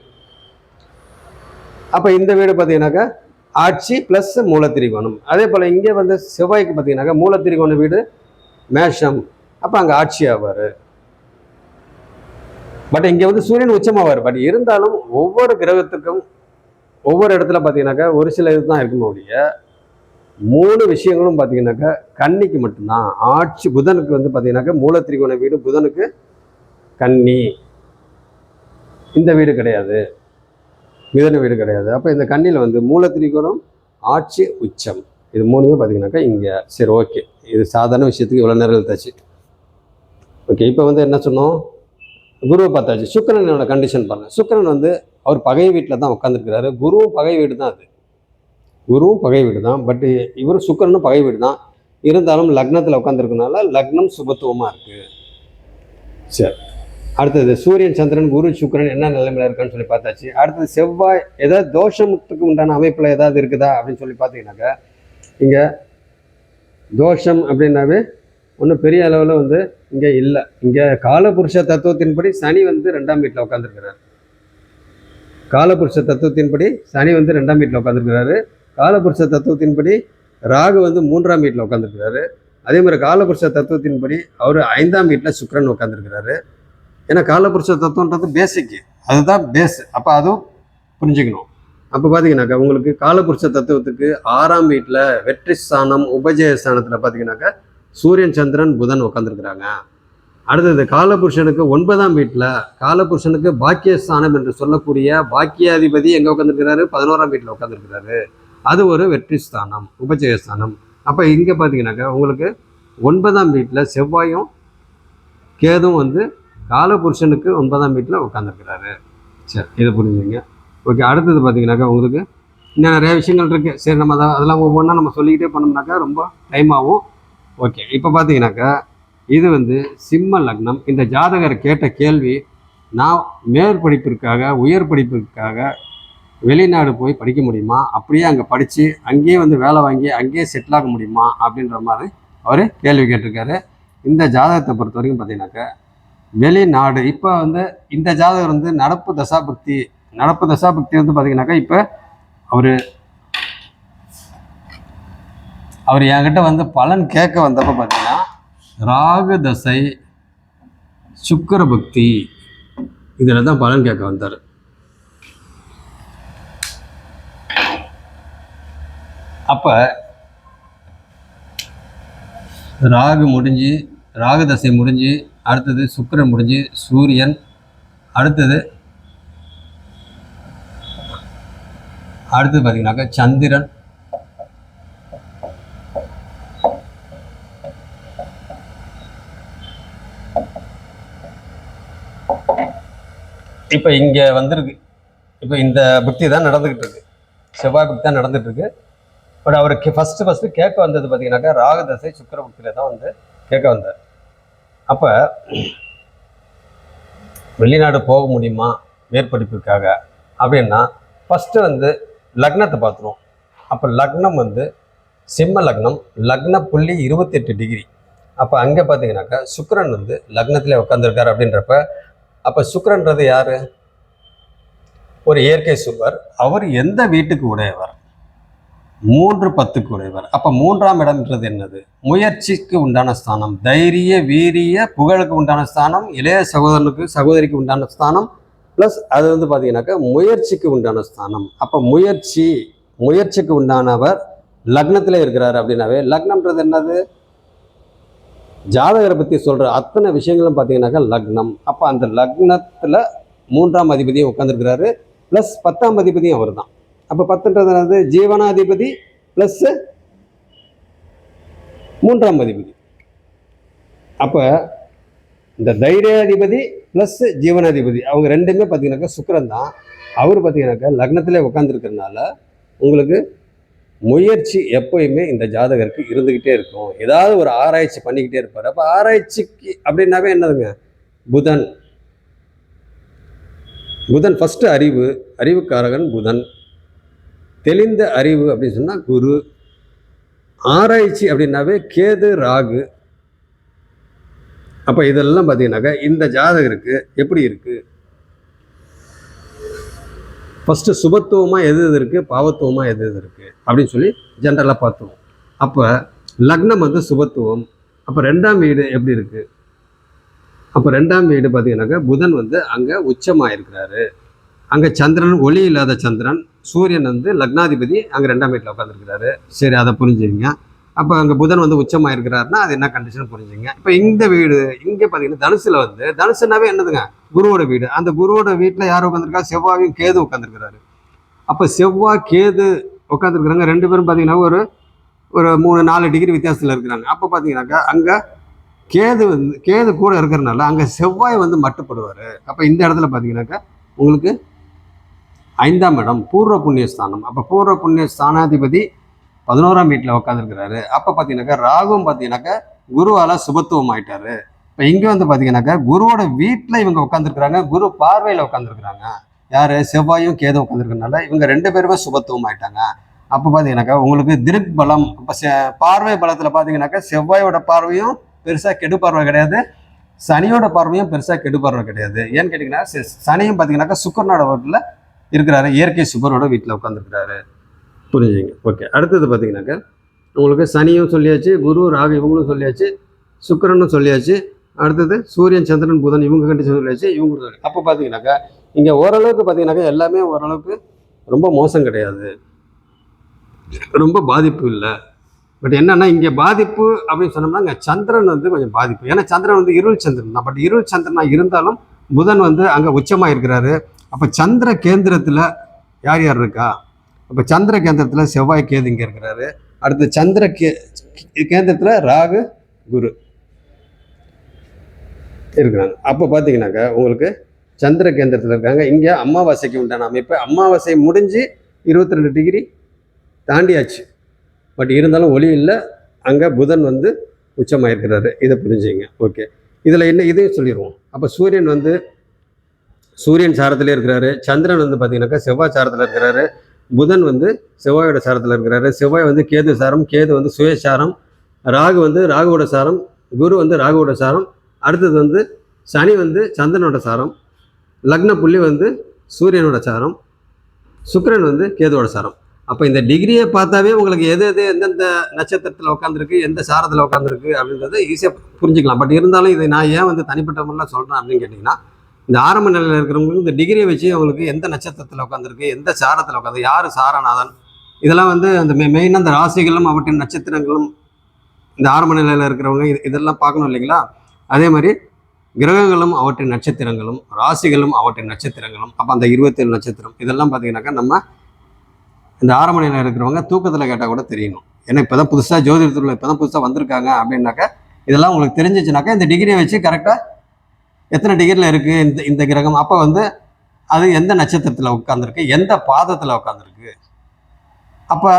அப்போ இந்த வீடு பார்த்தீங்கன்னாக்கா ஆட்சி ப்ளஸ் மூலத்திரிகோணம். அதே போல் இங்கே வந்து செவ்வாய்க்கு பார்த்தீங்கன்னாக்கா மூலத்திரிகோண வீடு மேஷம், அப்போ அங்கே ஆட்சி ஆவார். பட் இங்கே வந்து சூரியன் உச்சமாவார். பட் இருந்தாலும் ஒவ்வொரு கிரகத்துக்கும் ஒவ்வொரு இடத்துல பார்த்தீங்கன்னாக்கா ஒரு சில இது தான் இருக்குமே ஒழிய 3 விஷயங்களும் பார்த்தீங்கன்னாக்கா கன்னிக்கு மட்டும்தான். ஆட்சி புதனுக்கு வந்து பார்த்தீங்கன்னாக்கா மூலத்திரிகோண வீடு புதனுக்கு கன்னி, இந்த வீடு கிடையாது, மிதன வீடு கிடையாது. அப்போ இந்த கன்னியில் வந்து மூலத்திரிகோணம் ஆட்சி உச்சம் இது 3மே பார்த்தீங்கன்னாக்கா இங்கே. சரி, ஓகே, இது சாதாரண விஷயத்துக்கு இவ்வளோ நேரம் எழுத்தாச்சு. ஓகே, இப்போ வந்து என்ன சொன்னோம், குருவை பார்த்தாச்சு. சுக்கிரனோட கண்டிஷன் பாருங்கள். சுக்கிரன் வந்து அவர் பகை வீட்டில் தான் உட்காந்துருக்கிறாரு. குருவும் பகை வீடு தான், அது குருவும் பகை வீடு தான். பட் இவர் சுக்கிரனும் பகை வீடு தான். இருந்தாலும் லக்னத்தில் உட்காந்துருக்கனால லக்னம் சுபத்துவமாக இருக்குது. சரி, அடுத்தது சூரியன் சந்திரன் குரு சுக்கிரன் என்ன நிலைமையில் இருக்கான்னு சொல்லி பார்த்தாச்சு. அடுத்தது செவ்வாய் ஏதாவது தோஷத்துக்கு உண்டான அமைப்பில் ஏதாவது இருக்குதா அப்படின்னு சொல்லி பார்த்தீங்கன்னாக்கா, இங்கே தோஷம் அப்படின்னாவே ஒன்றும் பெரிய அளவில் வந்து இங்கே இல்லை. இங்கே காலபுருஷ தத்துவத்தின்படி சனி வந்து 2ஆம் வீட்டில் உட்காந்துருக்கிறார். காலபுருஷ தத்துவத்தின்படி சனி வந்து 2ஆம் வீட்டில் உட்காந்துருக்கிறாரு. காலபுருஷ தத்துவத்தின்படி ராகு வந்து 3ஆம் வீட்டில் உட்காந்துருக்கிறாரு. அதே மாதிரி காலபுருஷ தத்துவத்தின்படி அவர் 5ஆம் வீட்டில் சுக்கிரன் உட்காந்துருக்கிறாரு. ஏன்னா காலபுருஷ தத்துவன்றது பேசிக்கு, அதுதான் பேஸ். அப்போ அதுவும் புரிஞ்சுக்கணும். அப்போ பார்த்தீங்கன்னாக்கா உங்களுக்கு காலபுருஷ தத்துவத்துக்கு 6ஆம் வீட்டில் வெற்றி ஸ்தானம் உபஜய ஸ்தானத்தில் பார்த்தீங்கன்னாக்கா சூரியன் சந்திரன் புதன் உட்காந்துருக்குறாங்க. அடுத்தது காலபுருஷனுக்கு 9ஆம் வீட்டில் காலபுருஷனுக்கு பாக்கியஸ்தானம் என்று சொல்லக்கூடிய பாக்கியாதிபதி எங்கே உட்காந்துருக்கிறாரு, 11ஆம் வீட்டில் உட்காந்துருக்கிறாரு. அது ஒரு வெற்றி ஸ்தானம் உபஜயஸ்தானம். அப்போ இங்கே பார்த்தீங்கன்னாக்கா உங்களுக்கு 9ஆம் வீட்டில் செவ்வாயும் கேதும் வந்து காலபுருஷனுக்கு 9ஆம் வீட்டில் உட்காந்துருக்கிறாரு. சரி, இதை புரிஞ்சுங்க. ஓகே, அடுத்தது பார்த்தீங்கன்னாக்கா உங்களுக்கு இன்னும் நிறைய விஷயங்கள் இருக்குது. சரி, நம்ம அதெல்லாம் ஒவ்வொன்றா நம்ம சொல்லிக்கிட்டே பண்ணோம்னாக்கா ரொம்ப டைம் ஆகும். ஓகே, இப்போ பார்த்தீங்கன்னாக்கா இது வந்து சிம்ம லக்னம். இந்த ஜாதகர் கேட்ட கேள்வி, நான் மேற்படிப்பிற்காக உயர் படிப்பிற்காக வெளிநாடு போய் படிக்க முடியுமா, அப்படியே அங்கே படித்து அங்கேயே வந்து வேலை வாங்கி அங்கேயே செட்டில் ஆக முடியுமா அப்படின்ற மாதிரி அவர் கேள்வி கேட்டிருக்காரு. இந்த ஜாதகத்தை பொறுத்த வரைக்கும் பார்த்தீங்கன்னாக்கா வெளிநாடு இப்போ வந்து இந்த ஜாதகர் வந்து நடப்பு தசாபக்தி வந்து பார்த்தீங்கன்னாக்கா இப்போ அவர் என்கிட்ட வந்து பலன் கேட்க வந்தப்போ பார்த்தீங்கன்னா ராகு தசை சுக்கிர பக்தி இதில் தான் பலன் கேட்க வந்தார். அப்போ ராகு தசை முடிஞ்சு அடுத்தது சுக்கிரன் முடிஞ்சு சூரியன், அடுத்தது பார்த்தீங்கன்னாக்கா சந்திரன், இப்போ இங்கே வந்திருக்கு. இப்போ இந்த புக்தி தான் நடந்துக்கிட்டு இருக்கு, செவ்வாய் புக்தி தான் நடந்துட்டு இருக்கு. பட் அவருக்கு ஃபஸ்ட்டு கேட்க வந்தது பார்த்தீங்கன்னாக்கா ராகு தசை சுக்கிர புக்தியில் தான் வந்து கேட்க வந்தார். அப்போ வெளிநாடு போக முடியுமா மேற்படிப்புக்காக அப்படின்னா ஃபஸ்ட்டு வந்து லக்னத்தை பார்த்துருவோம். அப்போ லக்னம் வந்து சிம்ம லக்னம், லக்ன புள்ளி 28 டிகிரி. அப்போ அங்கே பார்த்தீங்கன்னாக்கா சுக்கிரன் வந்து லக்னத்திலே உட்காந்துருக்காரு. அப்படின்றப்ப அப்போ சுக்கிரன்றது யார், ஒரு இயற்கை சுபர். அவர் எந்த வீட்டுக்கு உடையவர், 3-10க்கு உடையவர். அப்போ 3ஆம் இடம்ன்றது என்னது, முயற்சிக்கு உண்டான ஸ்தானம், தைரிய வீரிய புகழுக்கு உண்டான ஸ்தானம், இளைய சகோதரிக்கு உண்டான ஸ்தானம், ப்ளஸ் அது வந்து பார்த்தீங்கன்னாக்கா முயற்சிக்கு உண்டான ஸ்தானம். அப்போ முயற்சிக்கு உண்டானவர் லக்னத்தில் இருக்கிறாரு. அப்படின்னாவே லக்னம்ன்றது என்னது, ஜாதகரை பற்றி சொல்கிற அத்தனை விஷயங்களும் பார்த்தீங்கன்னாக்கா லக்னம். அப்போ அந்த லக்னத்தில் மூன்றாம் அதிபதியும் உட்காந்துருக்கிறாரு, ப்ளஸ் 10ஆம் அதிபதியும் அவர் தான். அப்போ 10ன்றது வந்து ஜீவனாதிபதி ப்ளஸ் மூன்றாம் அதிபதி. அப்போ இந்த தைரியாதிபதி ப்ளஸ் ஜீவனாதிபதி அவங்க ரெண்டுமே பார்த்தீங்கன்னாக்கா சுக்கிரன் தான். அவர் பார்த்தீங்கன்னாக்கா லக்னத்திலே உட்காந்துருக்கிறதுனால உங்களுக்கு முயற்சி எப்போயுமே இந்த ஜாதகருக்கு இருந்துக்கிட்டே இருக்கும். ஏதாவது ஒரு ஆராய்ச்சி பண்ணிக்கிட்டே இருப்பார். அப்போ ஆராய்ச்சிக்கு அப்படின்னாவே என்னதுங்க, புதன். புதன் ஃபஸ்ட்டு அறிவுக்காரகன் புதன். தெளிந்த அறிவு அப்படின்னு சொன்னால் குரு. ஆராய்ச்சி அப்படின்னாவே கேது ராகு. அப்போ இதெல்லாம் பார்த்தீங்கன்னாக்கா இந்த ஜாதகருக்கு எப்படி இருக்குது, ஃபஸ்ட்டு சுபத்துவமாக எது இருக்குது, பாவத்துவமாக எது இருக்குது அப்படின்னு சொல்லி ஜென்ரலாக பார்த்துவோம். அப்போ லக்னம் வந்து சுபத்துவம். அப்போ 2ஆம் வீடு எப்படி இருக்குது, அப்போ 2ஆம் வீடு பார்த்தீங்கன்னாக்கா புதன் வந்து அங்கே உச்சமாக இருக்கிறாரு. அங்கே சந்திரன், ஒளி இல்லாத சந்திரன். சூரியன் வந்து லக்னாதிபதி அங்கே 2ஆம் வீட்டில் உட்காந்துருக்கிறாரு. சரி, அதை புரிஞ்சுங்க. அப்போ அங்கே புதன் வந்து உச்சமாக இருக்கிறாருன்னா அது என்ன கண்டிஷன் புரிஞ்சுங்க. இப்போ இந்த வீடு இங்கே பார்த்தீங்கன்னா தனுசில் வந்து, தனுசுனாவே என்னதுங்க, குருவோட வீடு. அந்த குருவோட வீட்டில் யார் உட்காந்துருக்கா, செவ்வாயும் கேது உட்காந்துருக்கிறாரு. அப்போ செவ்வாய் கேது உட்காந்துருக்குறாங்க. 2 பேரும் பார்த்தீங்கன்னா ஒரு 3-4 டிகிரி வித்தியாசத்தில் இருக்கிறாங்க. அப்போ பார்த்தீங்கன்னாக்கா அங்கே கேது கூட இருக்கிறனால அங்கே செவ்வாய் வந்து மட்டுப்படுவார். அப்போ இந்த இடத்துல பார்த்தீங்கன்னாக்கா உங்களுக்கு 5ஆம் இடம் பூர்வ புண்ணிய ஸ்தானம். அப்போ பூர்வ புண்ணிய ஸ்தானாதிபதி 11ஆம் வீட்டில் உட்காந்துருக்கிறாரு. அப்போ பார்த்தீங்கன்னாக்கா ராகுவும் பார்த்தீங்கன்னாக்கா குருவால் சுபத்துவம் ஆயிட்டாரு. இப்போ இங்கே வந்து பார்த்தீங்கன்னாக்கா குருவோட வீட்டில் இவங்க உட்காந்துருக்குறாங்க, குரு பார்வையில் உட்காந்துருக்குறாங்க. யார், செவ்வாயும் கேதும் உட்காந்துருக்கனால இவங்க 2 பேருமே சுபத்துவம் ஆயிட்டாங்க. அப்போ பார்த்தீங்கன்னாக்கா உங்களுக்கு திருக் பலம். இப்போ பார்வை பலத்தில் பார்த்தீங்கன்னாக்கா செவ்வாயோட பார்வையும் பெருசாக கெடு பார்வை கிடையாது, சனியோட பார்வையும் பெருசாக கெடு பார்வை கிடையாது. ஏன்னு கேட்டிங்கன்னா சனியும் பார்த்தீங்கன்னாக்கா சுக்கரனோட வீட்டில் இருக்கிறாரு, இயற்கை சுக்கரோட வீட்டில் உட்காந்துருக்கிறாரு. புரிஞ்சுங்க. ஓகே, அடுத்தது பார்த்தீங்கன்னாக்கா உங்களுக்கு சனியும் சொல்லியாச்சு, குரு ராகு இவங்களும் சொல்லியாச்சு, சுக்கரனும் சொல்லியாச்சு. அடுத்தது சூரியன் சந்திரன் புதன் இவங்க கண்டிச்சு சொல்லியாச்சு, இவங்களும் சொல்லி. அப்போ பார்த்தீங்கன்னாக்கா இங்கே ஓரளவுக்கு பார்த்தீங்கன்னாக்கா எல்லாமே ஓரளவுக்கு ரொம்ப மோசம் கிடையாது, ரொம்ப பாதிப்பு இல்லை. பட் என்னன்னா இங்கே பாதிப்பு அப்படின்னு சொன்னோம்னா இங்கே சந்திரன் வந்து கொஞ்சம் பாதிப்பு. ஏன்னா சந்திரன் வந்து இருள் சந்திரன் தான். பட் இருள் சந்திரனா இருந்தாலும் புதன் வந்து அங்கே உச்சமாக இருக்கிறாரு. அப்போ சந்திர கேந்திரத்தில் யார் யார் இருக்கா, அப்போ சந்திர கேந்திரத்தில் செவ்வாய் கேது இங்கே இருக்கிறாரு. அடுத்து சந்திர கேந்திரத்தில் ராகு குரு இருக்கிறாங்க. அப்போ பார்த்தீங்கன்னாக்கா உங்களுக்கு சந்திர கேந்திரத்தில் இருக்காங்க. இங்கே அமாவாசைக்கு உண்டான அமைப்பு. அமாவாசை முடிஞ்சு 22 டிகிரி தாண்டியாச்சு. பட் இருந்தாலும் ஒளி இல்லை, அங்கே புதன் வந்து உச்சமாக இருக்கிறாரு. இதை புரிஞ்சுங்க. ஓகே, இதில் என்ன இதையும் சொல்லிடுவோம். அப்போ சூரியன் சாரத்திலே இருக்கிறாரு. சந்திரன் வந்து பார்த்தீங்கன்னாக்கா செவ்வாய் சாரத்தில் இருக்கிறாரு. புதன் வந்து செவ்வாயோட சாரத்தில் இருக்கிறாரு. செவ்வாய் வந்து கேது சாரம், கேது வந்து சுயசாரம், ராகு வந்து ராகுவோட சாரம், குரு வந்து ராகுவோட சாரம். அடுத்தது வந்து சனி வந்து சந்திரனோட சாரம், லக்ன புள்ளி வந்து சூரியனோட சாரம், சுக்கிரன் வந்து கேதுவோட சாரம். அப்போ இந்த டிகிரியை பார்த்தாவே உங்களுக்கு எது எந்தெந்த நட்சத்திரத்தில் உட்காந்துருக்கு, எந்த சாரத்தில் உட்காந்துருக்கு அப்படின்றத ஈஸியாக புரிஞ்சுக்கலாம். பட் இருந்தாலும் இதை நான் ஏன் வந்து தனிப்பட்ட முறையில் சொல்கிறேன் அப்படின்னு கேட்டிங்கன்னா, இந்த ஆரம்ப நிலையில் இருக்கிறவங்களுக்கு இந்த டிகிரியை வச்சு அவங்களுக்கு எந்த நட்சத்திரத்தில் உட்காந்துருக்கு, எந்த சாரத்தில் உட்காந்து, யார் சாரநாதன், இதெல்லாம் வந்து அந்த மெயினாக அந்த ராசிகளும் அவற்றின் நட்சத்திரங்களும் இந்த ஆரம்ப நிலையில் இருக்கிறவங்க இதெல்லாம் பார்க்கணும் இல்லைங்களா. அதே மாதிரி கிரகங்களும் அவற்றின் நட்சத்திரங்களும், ராசிகளும் அவற்றின் நட்சத்திரங்களும், அப்போ அந்த 27 நட்சத்திரம் இதெல்லாம் பார்த்தீங்கன்னாக்கா நம்ம இந்த ஆரம்ப நிலையில் இருக்கிறவங்க தூக்கத்தில் கேட்டால் கூட தெரியணும். ஏன்னா இப்போ தான் புதுசாக ஜோதிடத்தில் இப்போ தான் புதுசாக வந்திருக்காங்க அப்படின்னாக்கா இதெல்லாம் உங்களுக்கு தெரிஞ்சிச்சுனாக்கா இந்த டிகிரியை வச்சு கரெக்டாக எத்தனை டிகிரியில் இருக்குது இந்த கிரகம், அப்போ வந்து அது எந்த நட்சத்திரத்தில் உட்காந்துருக்கு, எந்த பாதத்தில் உட்காந்துருக்கு, அப்போ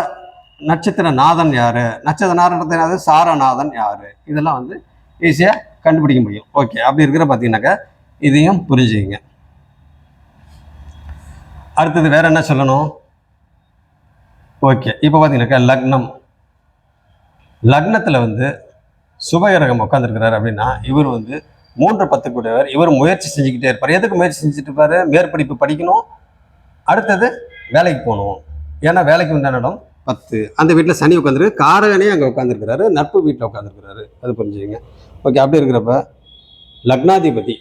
நட்சத்திர நாதன் யார், நட்சத்திர நாதன் சாரநாதன் யார், இதெல்லாம் வந்து ஈஸியாக கண்டுபிடிக்க முடியும். ஓகே, அப்படி இருக்கிற பார்த்தீங்கன்னாக்கா இதையும் புரிஞ்சுங்க. அடுத்தது வேற என்ன சொல்லணும். ஓகே, இப்போ பார்த்தீங்கன்னாக்கா லக்னத்தில் வந்து சுபகிரகம் உட்காந்துருக்கிறாரு அப்படின்னா இவர் வந்து 3-10 கூடியவர். இவர் முயற்சி செஞ்சுக்கிட்டே இருப்பார். எதுக்கு முயற்சி செஞ்சுட்டு இருப்பார், மேற்படிப்பு படிக்கணும், அடுத்தது வேலைக்கு போகணும். ஏன்னா வேலைக்கு உண்டான இடம் 10. அந்த வீட்டில் சனி உட்காந்துருக்கு, காரகனே அங்கே உட்காந்துருக்கிறாரு, நட்பு வீட்டில் உட்காந்துருக்கிறாரு. அது புரிஞ்சுங்க. ஓகே, அப்படி இருக்கிறப்ப லக்னாதிபதி,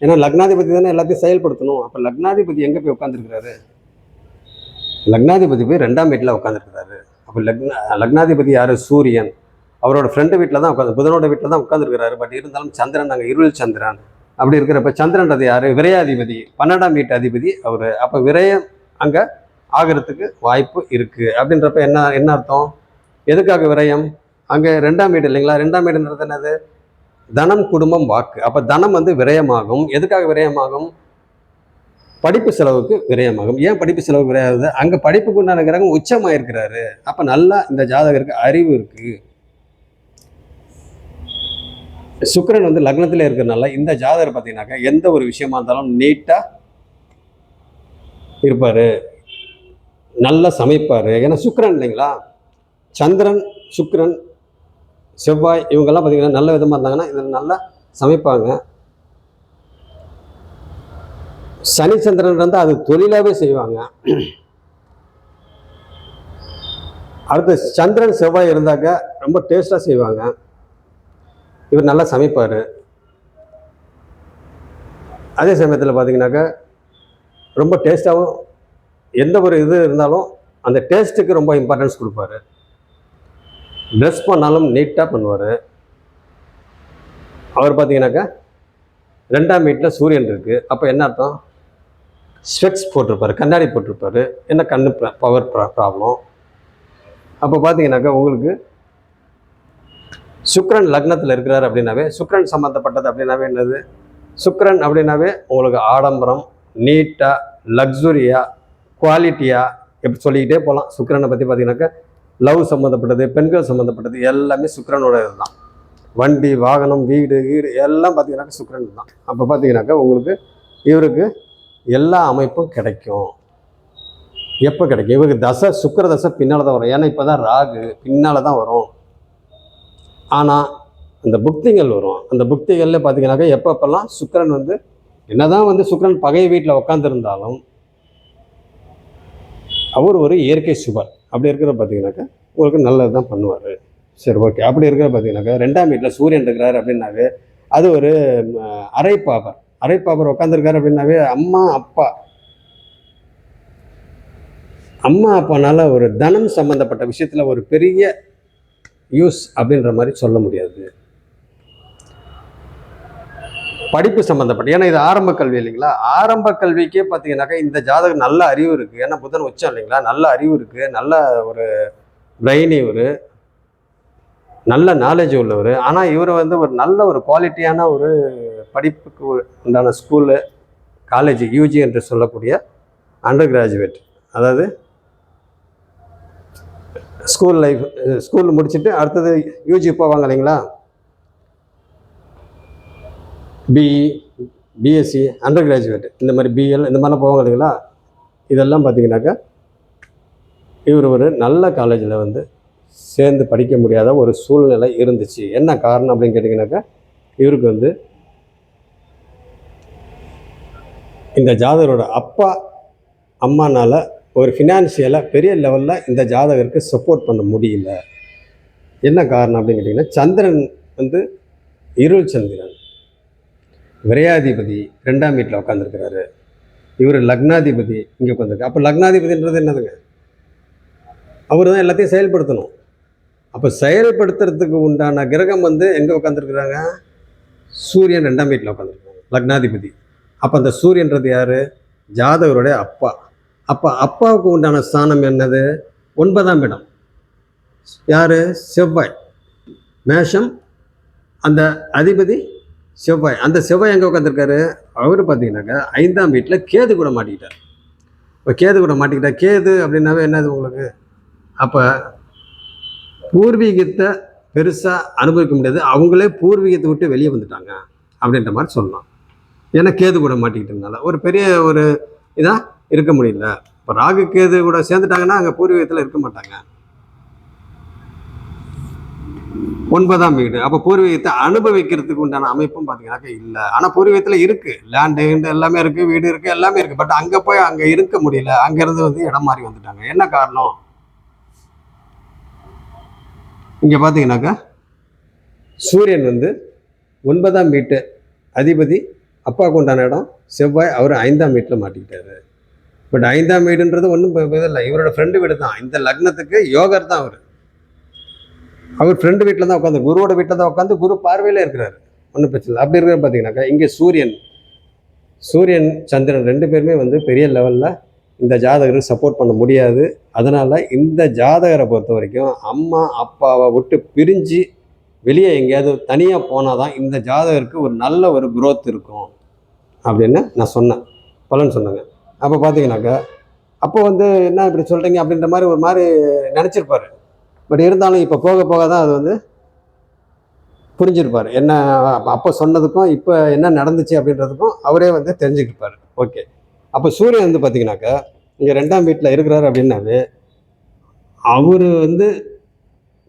ஏன்னா லக்னாதிபதி தானே எல்லாத்தையும் செயல்படுத்தணும். அப்போ லக்னாதிபதி எங்கே போய் உட்காந்துருக்கிறாரு, லக்னாதிபதி போய் 2ஆம் வீட்டில் உட்காந்துருக்கிறாரு. அப்போ லக்னாதிபதி யார், சூரியன். அவரோட ஃப்ரெண்டு வீட்டில் தான் உட்காந்து, புதனோட வீட்டில் தான் உட்காந்துருக்கிறாரு. பட் இருந்தாலும் சந்திரன் அங்கே இருள் சந்திரன். அப்படி இருக்கிறப்ப சந்திரன்றது யார்? விரையாதிபதி, 12ஆம் வீட்டு அதிபதி அவர். அப்போ விரயம் அங்கே ஆகிறதுக்கு வாய்ப்பு இருக்குது. அப்படின்றப்ப என்ன என்ன அர்த்தம்? எதுக்காக விரயம்? அங்கே 2ஆம் வீடு இல்லைங்களா? 2ஆம் வீடுன்றது என்னது? தனம், குடும்பம், வாக்கு. அப்போ தனம் வந்து விரயமாகும். எதுக்காக விரயமாகும்? படிப்பு செலவுக்கு விரயமாகும். ஏன் படிப்பு செலவுக்கு விரையாகுது? அங்கே படிப்புக்கு உண்டான கிரகம் உச்சமாக இருக்கிறாரு. அப்போ நல்லா இந்த ஜாதகருக்கு அறிவு இருக்குது. சுக்கிரன் வந்து லக்னத்தில் இருக்கிறனால இந்த ஜாதகர் பார்த்தீங்கன்னாக்கா எந்த ஒரு விஷயமா இருந்தாலும் நீட்டாக இருப்பார், நல்லா சமைப்பார். ஏன்னா சுக்கிரன் இல்லைங்களா? சந்திரன், சுக்கிரன், செவ்வாய் இவங்கெல்லாம் பார்த்தீங்கன்னா நல்ல விதமாக இருந்தாங்கன்னா இதில் நல்லா சமைப்பாங்க. சனி சந்திரன் இருந்தால் அது தொழிலாகவே செய்வாங்க. அடுத்து சந்திரன் செவ்வாய் இருந்தாக்க ரொம்ப டேஸ்டாக செய்வாங்க. இவர் நல்லா சமைப்பார். அதே சமயத்தில் பார்த்தீங்கன்னாக்கா ரொம்ப டேஸ்ட்டாகவும் எந்த ஒரு இது இருந்தாலும் அந்த டேஸ்ட்டுக்கு ரொம்ப இம்பார்ட்டன்ஸ் கொடுப்பாரு. ட்ரெஸ் பண்ணாலும் நீட்டாக பண்ணுவார். அவர் பார்த்தீங்கன்னாக்கா 2ஆம் வீட்டில் சூரியன் இருக்குது. அப்போ என்ன அர்த்தம்? ஸ்பெக்ஸ் போட்டிருப்பார், கண்ணாடி போட்டிருப்பார். என்ன கண்ணு பவர் ப்ராப்ளம். அப்போ பார்த்தீங்கன்னாக்கா உங்களுக்கு சுக்கிரன் லக்னத்தில் இருக்கிறார் அப்படின்னாவே, சுக்கிரன் சம்மந்தப்பட்டது அப்படின்னாவே என்னது? சுக்கிரன் அப்படின்னாவே உங்களுக்கு ஆடம்பரம், நீட்டாக, லக்ஸுரியாக, குவாலிட்டியாக எப்படி சொல்லிக்கிட்டே போகலாம். சுக்கிரனை பற்றி பார்த்தீங்கன்னாக்கா லவ் சம்மந்தப்பட்டது, பெண்கள் சம்மந்தப்பட்டது எல்லாமே சுக்கிரனோட இதுதான். வண்டி, வாகனம், வீடு எல்லாம் பார்த்தீங்கன்னாக்கா சுக்கிரன் தான். அப்போ பார்த்தீங்கன்னாக்கா உங்களுக்கு இவருக்கு எல்லா அமைப்பும் கிடைக்கும். எப்போ கிடைக்கும்? இவருக்கு தசை, சுக்கிர தசை பின்னால் தான் வரும். ஏன்னா இப்போ தான் ராகு பின்னால் தான் வரும். ஆனால் அந்த புக்திகள் வரும். அந்த புக்திகளில் பார்த்தீங்கன்னாக்கா எப்பப்பெல்லாம் சுக்கிரன் வந்து என்னதான் வந்து சுக்கிரன் பகை வீட்டில் உட்காந்துருந்தாலும் அவர் ஒரு இயற்கை சுபர். அப்படி இருக்கிற பார்த்தீங்கன்னாக்கா உங்களுக்கு நல்லது தான் பண்ணுவார். சரி, ஓகே. அப்படி இருக்கிற பார்த்தீங்கன்னாக்கா 2ஆம் வீட்டில் சூரியன் இருக்கிறார் அப்படின்னாவே அது ஒரு அரைப்பாபர். அரைப்பாபர் உட்காந்துருக்காரு அப்படின்னாவே அம்மா அப்பானால ஒரு தனம் சம்மந்தப்பட்ட விஷயத்தில் ஒரு பெரிய யூஸ் அப்படின்ற மாதிரி சொல்ல முடியாது. படிப்பு சம்மந்தப்பட்ட, ஏன்னா இது ஆரம்ப கல்வி இல்லைங்களா? ஆரம்ப கல்விக்கே பார்த்தீங்கன்னாக்கா இந்த ஜாதகம் நல்ல அறிவு இருக்குது. ஏன்னா புதன் உச்சம் இல்லைங்களா? நல்ல அறிவு இருக்குது, நல்ல ஒரு பிரெயின், இவர் நல்ல நாலேஜ் உள்ளவர். ஆனால் இவர் வந்து ஒரு நல்ல ஒரு குவாலிட்டியான ஒரு படிப்புக்கு உண்டான ஸ்கூலு, காலேஜ், யூஜி என்று சொல்லக்கூடிய அண்டர் கிராஜுவேட், அதாவது ஸ்கூல் லைஃப், ஸ்கூல் முடிச்சுட்டு அடுத்தது யூஜி போவாங்க இல்லைங்களா? பிஇ, பிஎஸ்சி, அண்டர் கிராஜுவேட், இந்த மாதிரி பிஎல் இந்த மாதிரிலாம் போவாங்க இல்லைங்களா? இதெல்லாம் பார்த்தீங்கன்னாக்கா இவர் ஒரு நல்ல காலேஜில் வந்து சேர்ந்து படிக்க முடியாத ஒரு சூழ்நிலை இருந்துச்சு. என்ன காரணம் அப்படின்னு கேட்டிங்கனாக்கா இவருக்கு வந்து இந்த ஜாதகரோட அப்பா அம்மானால் ஒரு ஃபினான்ஷியலாக பெரிய லெவலில் இந்த ஜாதகருக்கு சப்போர்ட் பண்ண முடியல. என்ன காரணம் அப்படின்னு கேட்டிங்கன்னா சந்திரன் வந்து இருள் சந்திரன், விரையாதிபதி 2ஆம் வீட்டில் உட்காந்துருக்கிறாரு. இவர் லக்னாதிபதி இங்கே உட்காந்துருக்கு. அப்போ லக்னாதிபதின்றது என்னதுங்க? அவர் தான் எல்லாத்தையும் செயல்படுத்தணும். அப்போ செயல்படுத்துறதுக்கு உண்டான கிரகம் வந்து எங்கே உட்காந்துருக்குறாங்க? சூரியன் 2ஆம் வீட்டில் உட்காந்துருக்காங்க, லக்னாதிபதி. அப்போ அந்த சூரியன்றது யார்? ஜாதகருடைய அப்பா. அப்போ அப்பாவுக்கு உண்டான ஸ்தானம் என்னது? 9ஆம் இடம். யார்? செவ்வாய். மேஷம், அந்த அதிபதி செவ்வாய். அந்த செவ்வாய் எங்கே உட்காந்துருக்காரு? அவர் பார்த்தீங்கன்னாக்கா 5ஆம் வீட்டில் கேது கூட மாட்டிக்கிட்டார். இப்போ கேது கூட மாட்டிக்கிட்டார். கேது அப்படின்னாவே என்னது உங்களுக்கு? அப்போ பூர்வீகத்தை பெருசாக அனுபவிக்க முடியாது, அவங்களே பூர்வீகத்தை விட்டு வெளியே வந்துட்டாங்க அப்படின்ற மாதிரி சொல்லலாம். ஏன்னா கேது கூட மாட்டிக்கிட்டதுனால ஒரு பெரிய ஒரு இதாக இருக்க முடியல. இப்போ ராகு கேது கூட சேர்ந்துட்டாங்கன்னா அங்கே பூர்வீகத்தில் இருக்க மாட்டாங்க. 9ஆம் வீடு. அப்போ பூர்வீகத்தை அனுபவிக்கிறதுக்கு உண்டான அமைப்பும் பார்த்தீங்கன்னாக்கா இல்லை. ஆனால் பூர்வீகத்தில் இருக்குது, லேண்டு எல்லாமே இருக்குது, வீடு இருக்குது, எல்லாமே இருக்குது. பட் அங்கே போய் அங்கே இருக்க முடியல. அங்கேருந்து வந்து இடம் மாறி வந்துட்டாங்க. என்ன காரணம்? இங்கே பார்த்தீங்கன்னாக்கா சூரியன் வந்து 9ஆம் வீட்டு அதிபதி, அப்பாவுக்கு உண்டான இடம் செவ்வாய், அவர் 5ஆம் வீட்டில் மாட்டிக்கிட்டாரு. பட் 5ஆம் வீடுன்றது ஒன்றும் இல்லை, இவரோட ஃப்ரெண்டு வீடு தான். இந்த லக்னத்துக்கு யோகர் தான் அவர். அவர் ஃப்ரெண்டு வீட்டில் தான் உட்காந்து, குருவோட வீட்டில் தான் உட்காந்து குரு பார்வையில் இருக்கிறாரு. ஒன்றும் பிரச்சனை இல்லை. அப்படி இருக்கிற பார்த்தீங்கன்னாக்கா இங்கே சூரியன் சந்திரன் 2 பேருமே வந்து பெரிய லெவலில் இந்த ஜாதகருக்கு சப்போர்ட் பண்ண முடியாது. அதனால் இந்த ஜாதகரை பொறுத்த வரைக்கும் அம்மா அப்பாவை விட்டு பிரிஞ்சு வெளியே எங்கேயாவது தனியாக போனால் தான் இந்த ஜாதகருக்கு ஒரு நல்ல ஒரு growth இருக்கும் அப்படின்னு நான் சொன்னேன், பலன் சொன்னேங்க. அப்போ பார்த்தீங்கன்னாக்கா அப்போ வந்து என்ன இப்படி சொல்கிறீங்க அப்படின்ற மாதிரி ஒரு மாதிரி நினச்சிருப்பாரு. பட் இருந்தாலும் இப்போ போக போக தான் அது வந்து புரிஞ்சிருப்பார். என்ன அப்போ சொன்னதுக்கும் இப்போ என்ன நடந்துச்சு அப்படின்றதுக்கும் அவரே வந்து தெரிஞ்சுக்கிருப்பார். ஓகே, அப்போ சூரியன் வந்து பார்த்தீங்கன்னாக்கா இங்கே 2ஆம் வீட்டில் இருக்கிறாரு அப்படின்னாவே அவர் வந்து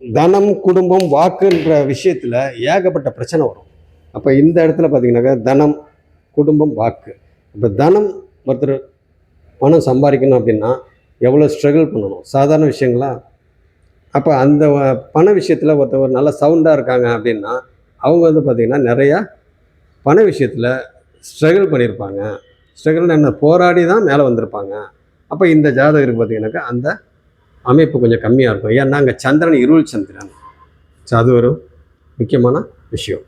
தனம் குடும்பம் வாக்குன்ற விஷயத்தில் ஏகப்பட்ட பிரச்சனை வரும். அப்போ இந்த இடத்துல பார்த்தீங்கன்னாக்கா தனம் குடும்பம் வாக்கு. இப்போ தனம் ஒருத்தர் பணம் சம்பாதிக்கணும் அப்படின்னா எவ்வளோ ஸ்ட்ரகிள் பண்ணணும், சாதாரண விஷயங்களா? அப்போ அந்த பண விஷயத்தில் ஒருத்தர் நல்ல சவுண்டாக இருக்காங்க அப்படின்னா அவங்க வந்து பார்த்திங்கன்னா நிறையா பண விஷயத்தில் ஸ்ட்ரகிள் பண்ணியிருப்பாங்க. ஸ்ட்ரகிள்னு என்ன, போராடி தான் மேலே வந்திருப்பாங்க. அப்போ இந்த ஜாதகருக்கு பார்த்திங்கனாக்கா அந்த அமைப்பு கொஞ்சம் கம்மியாக இருக்கும். ஏன்னா அங்கே சந்திரன் இருள் சந்திரன். ஸோ அது ஒரு முக்கியமான விஷயம்.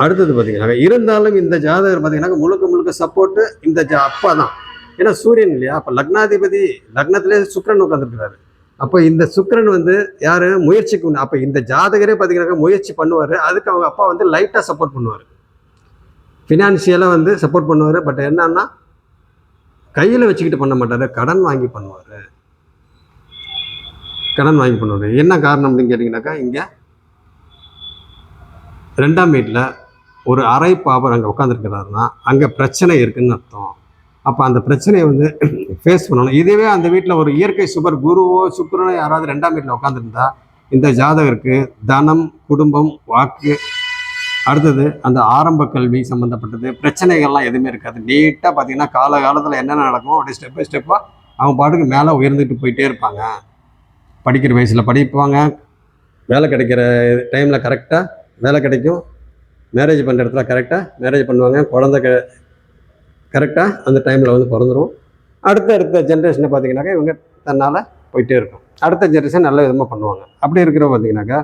அடுத்தது பார்த்திங்கனாக்கா இருந்தாலும் இந்த ஜாதகர் பார்த்திங்கனாக்கா முழுக்க சப்போர்ட்டு இந்த அப்பா தான். ஏன்னா சூரியன் இல்லையா, அப்போ லக்னாதிபதி லக்னத்திலே சுக்கிரன் உட்காந்துருக்கிறாரு. அப்போ இந்த சுக்கிரன் வந்து யார் முயற்சிக்கு உண்டு. அப்போ இந்த ஜாதகரே பார்த்தீங்கன்னாக்கா முயற்சி பண்ணுவார். அதுக்கு அவங்க அப்பா வந்து லைட்டாக சப்போர்ட் பண்ணுவார், ஃபினான்ஷியலாக வந்து சப்போர்ட் பண்ணுவார். பட் என்னன்னா கையில் வச்சுக்கிட்டு பண்ண மாட்டார், கடன் வாங்கி பண்ணுவார். என்ன காரணம் அப்படின்னு கேட்டிங்கனாக்கா இங்கே 2ஆம் வீட்டில் ஒரு அரை பாபர் அங்கே உட்காந்துருக்கிறாருன்னா அங்கே பிரச்சனை இருக்குதுன்னு அர்த்தம். அப்போ அந்த பிரச்சனையை வந்து ஃபேஸ் பண்ணணும். இதுவே அந்த வீட்டில் ஒரு இயற்கை சுபர் குருவோ சுக்கிரனோ யாராவது 2ஆம் வீட்டில் உட்காந்துருந்தா இந்த ஜாதகருக்கு தனம் குடும்பம் வாக்கு அடுத்தது அந்த ஆரம்ப கல்வி சம்மந்தப்பட்டது பிரச்சனைகள்லாம் எதுவுமே இருக்காது. நீட்டாக பார்த்தீங்கன்னா காலகாலத்தில் என்னென்ன நடக்கும் அப்படி ஸ்டெப் பை ஸ்டெப்பாக அவங்க பாட்டுக்கு மேலே உயர்ந்துட்டு போயிட்டே இருப்பாங்க. படிக்கிற வயசில் படிப்பாங்க, வேலை கிடைக்கிற டைமில் கரெக்டாக வேலை கிடைக்கும், மேரேஜ் பண்ணுற இடத்துல கரெக்டாக மேரேஜ் பண்ணுவாங்க, குழந்தை கரெக்டாக அந்த டைமில் வந்து பிறந்துடும். அடுத்த ஜென்ரேஷனை பார்த்தீங்கன்னாக்கா இவங்க தன்னால் போயிட்டே இருக்கும். அடுத்த ஜென்ரேஷன் நல்ல விதமாக பண்ணுவாங்க. அப்படி இருக்கிற பார்த்தீங்கன்னாக்கா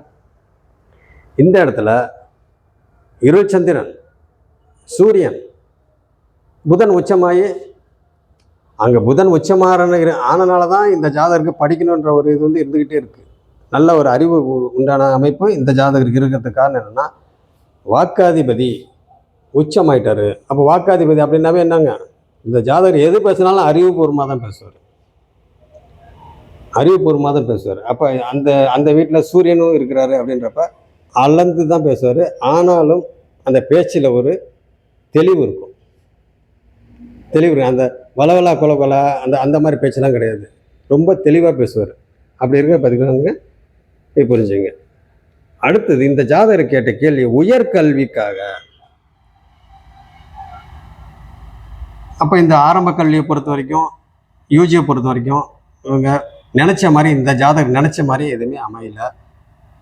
இந்த இடத்துல இருள் சந்திரன் சூரியன் புதன் உச்சமாகி அங்கே புதன் உச்சமாறன ஆனனால தான் இந்த ஜாதகருக்கு படிக்கணுன்ற ஒரு இது வந்து இருந்துக்கிட்டே இருக்குது. நல்ல ஒரு அறிவு உண்டான அமைப்பு இந்த ஜாதகருக்கு இருக்கிறதுக்கு காரணம் என்னென்னா வாக்காதிபதி உச்சமாயிட்டாரு. அப்போ வாக்காதிபதி அப்படின்னாவே என்னங்க, இந்த ஜாதகர் எது பேசினாலும் அறிவுபூர்வமாக தான் பேசுவார். அப்போ அந்த வீட்டில் சூரியனும் இருக்கிறாரு அப்படின்றப்ப அளந்து தான் பேசுவார். ஆனாலும் அந்த பேச்சில் ஒரு தெளிவு இருக்கும். அந்த வளவலா கொலகொலா அந்த மாதிரி பேச்செல்லாம் கிடையாது, ரொம்ப தெளிவாக பேசுவார். அப்படி இருக்க பார்த்துக்கோங்க, புரிஞ்சுங்க. அடுத்தது இந்த ஜாதகர் கேட்ட கேள்வி உயர்கல்விக்காக. அப்போ இந்த ஆரம்ப கல்வியை பொறுத்த வரைக்கும் யூஜியை பொறுத்த வரைக்கும் இவங்க நினச்ச மாதிரி இந்த ஜாதகர் நினச்ச மாதிரி எதுவுமே அமையல.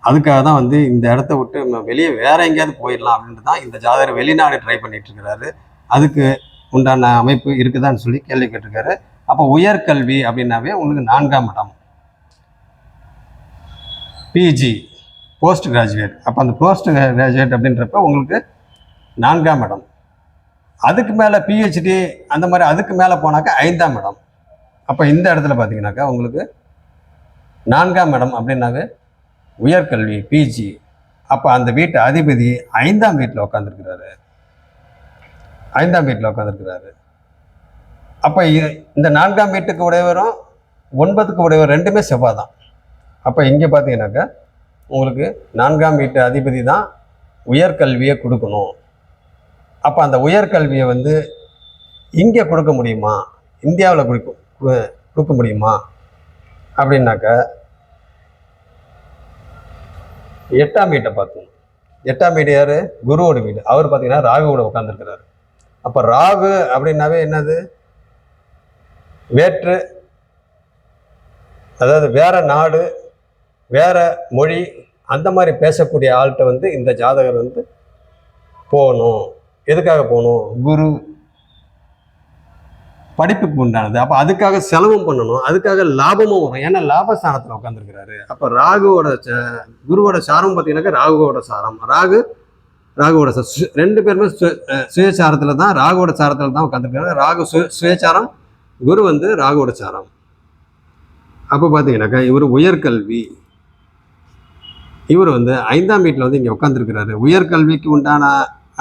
அதுக்காக தான் வந்து இந்த இடத்த விட்டு வெளியே வேற எங்கேயாவது போயிடலாம் அப்படின்ட்டு தான் இந்த ஜாதகர் வெளிநாடு ட்ரை பண்ணிட்டு இருக்கிறாரு. அதுக்கு உண்டான அமைப்பு இருக்குதான்னு சொல்லி கேள்வி கேட்டிருக்காரு. அப்போ உயர்கல்வி அப்படின்னாவே உங்களுக்கு 4ஆம் இடம் பிஜி போஸ்ட் கிராஜுவேட். அப்போ அந்த போஸ்ட் கிராஜுவேட் அப்படின்றப்ப உங்களுக்கு 4ஆம் இடம். அதுக்கு மேலே பிஹெச்டி அந்த மாதிரி அதுக்கு மேலே போனாக்கா 5ஆம் இடம். அப்போ இந்த இடத்துல பார்த்தீங்கன்னாக்கா உங்களுக்கு 4ஆம் இடம் அப்படின்னாவே உயர்கல்வி பிஜி. அப்போ அந்த வீட்டு அதிபதி 5ஆம் வீட்டில் உட்காந்துருக்கிறாரு. அப்போ இந்த 4ஆம் வீட்டுக்கு உடையவரும் 9க்கு உடையவர் ரெண்டுமே செவ்வாய் தான். அப்போ இங்கே பார்த்தீங்கன்னாக்கா உங்களுக்கு 4ஆம் வீட்டு அதிபதி தான் உயர்கல்வியை கொடுக்கணும். அப்போ அந்த உயர்கல்வியை வந்து இங்கே கொடுக்க முடியுமா, இந்தியாவில் கொடுக்க முடியுமா அப்படின்னாக்கா 8ஆம் வீட்டை பார்க்கணும். 8ஆம் வீடு யார், குருவோட வீடு. அவர் பார்த்தீங்கன்னா ராகுவோட உட்காந்துருக்கிறாரு. அப்போ ராகு அப்படின்னாவே என்னது, வேற்று, அதாவது வேற நாடு வேற மொழி அந்த மாதிரி பேசக்கூடிய ஆள்கிட்ட வந்து இந்த ஜாதகர் வந்து போகணும். எதுக்காக போகணும், குரு படிப்புக்கு உண்டானது. அப்போ அதுக்காக செலவும் பண்ணணும், அதுக்காக லாபமும் வரும். ஏன்னா லாபஸ்தானத்தில் உட்காந்துருக்கிறாரு. அப்போ குருவோட சாரம் பார்த்தீங்கன்னாக்கா ராகுவோட சாரம். ராகு ராகுவோட ரெண்டு பேருமே சுயச்சாரத்தில் தான், ராகுவோட சாரத்தில் தான் உட்காந்துருக்காங்க. ராகு சுயச்சாரம், குரு வந்து ராகுவோட சாரம். அப்போ பார்த்தீங்கன்னாக்கா இவர் உயர்கல்வி, இவர் வந்து 5ஆம் வீட்டில் வந்து இங்கே உட்காந்துருக்கிறாரு. உயர்கல்விக்கு உண்டான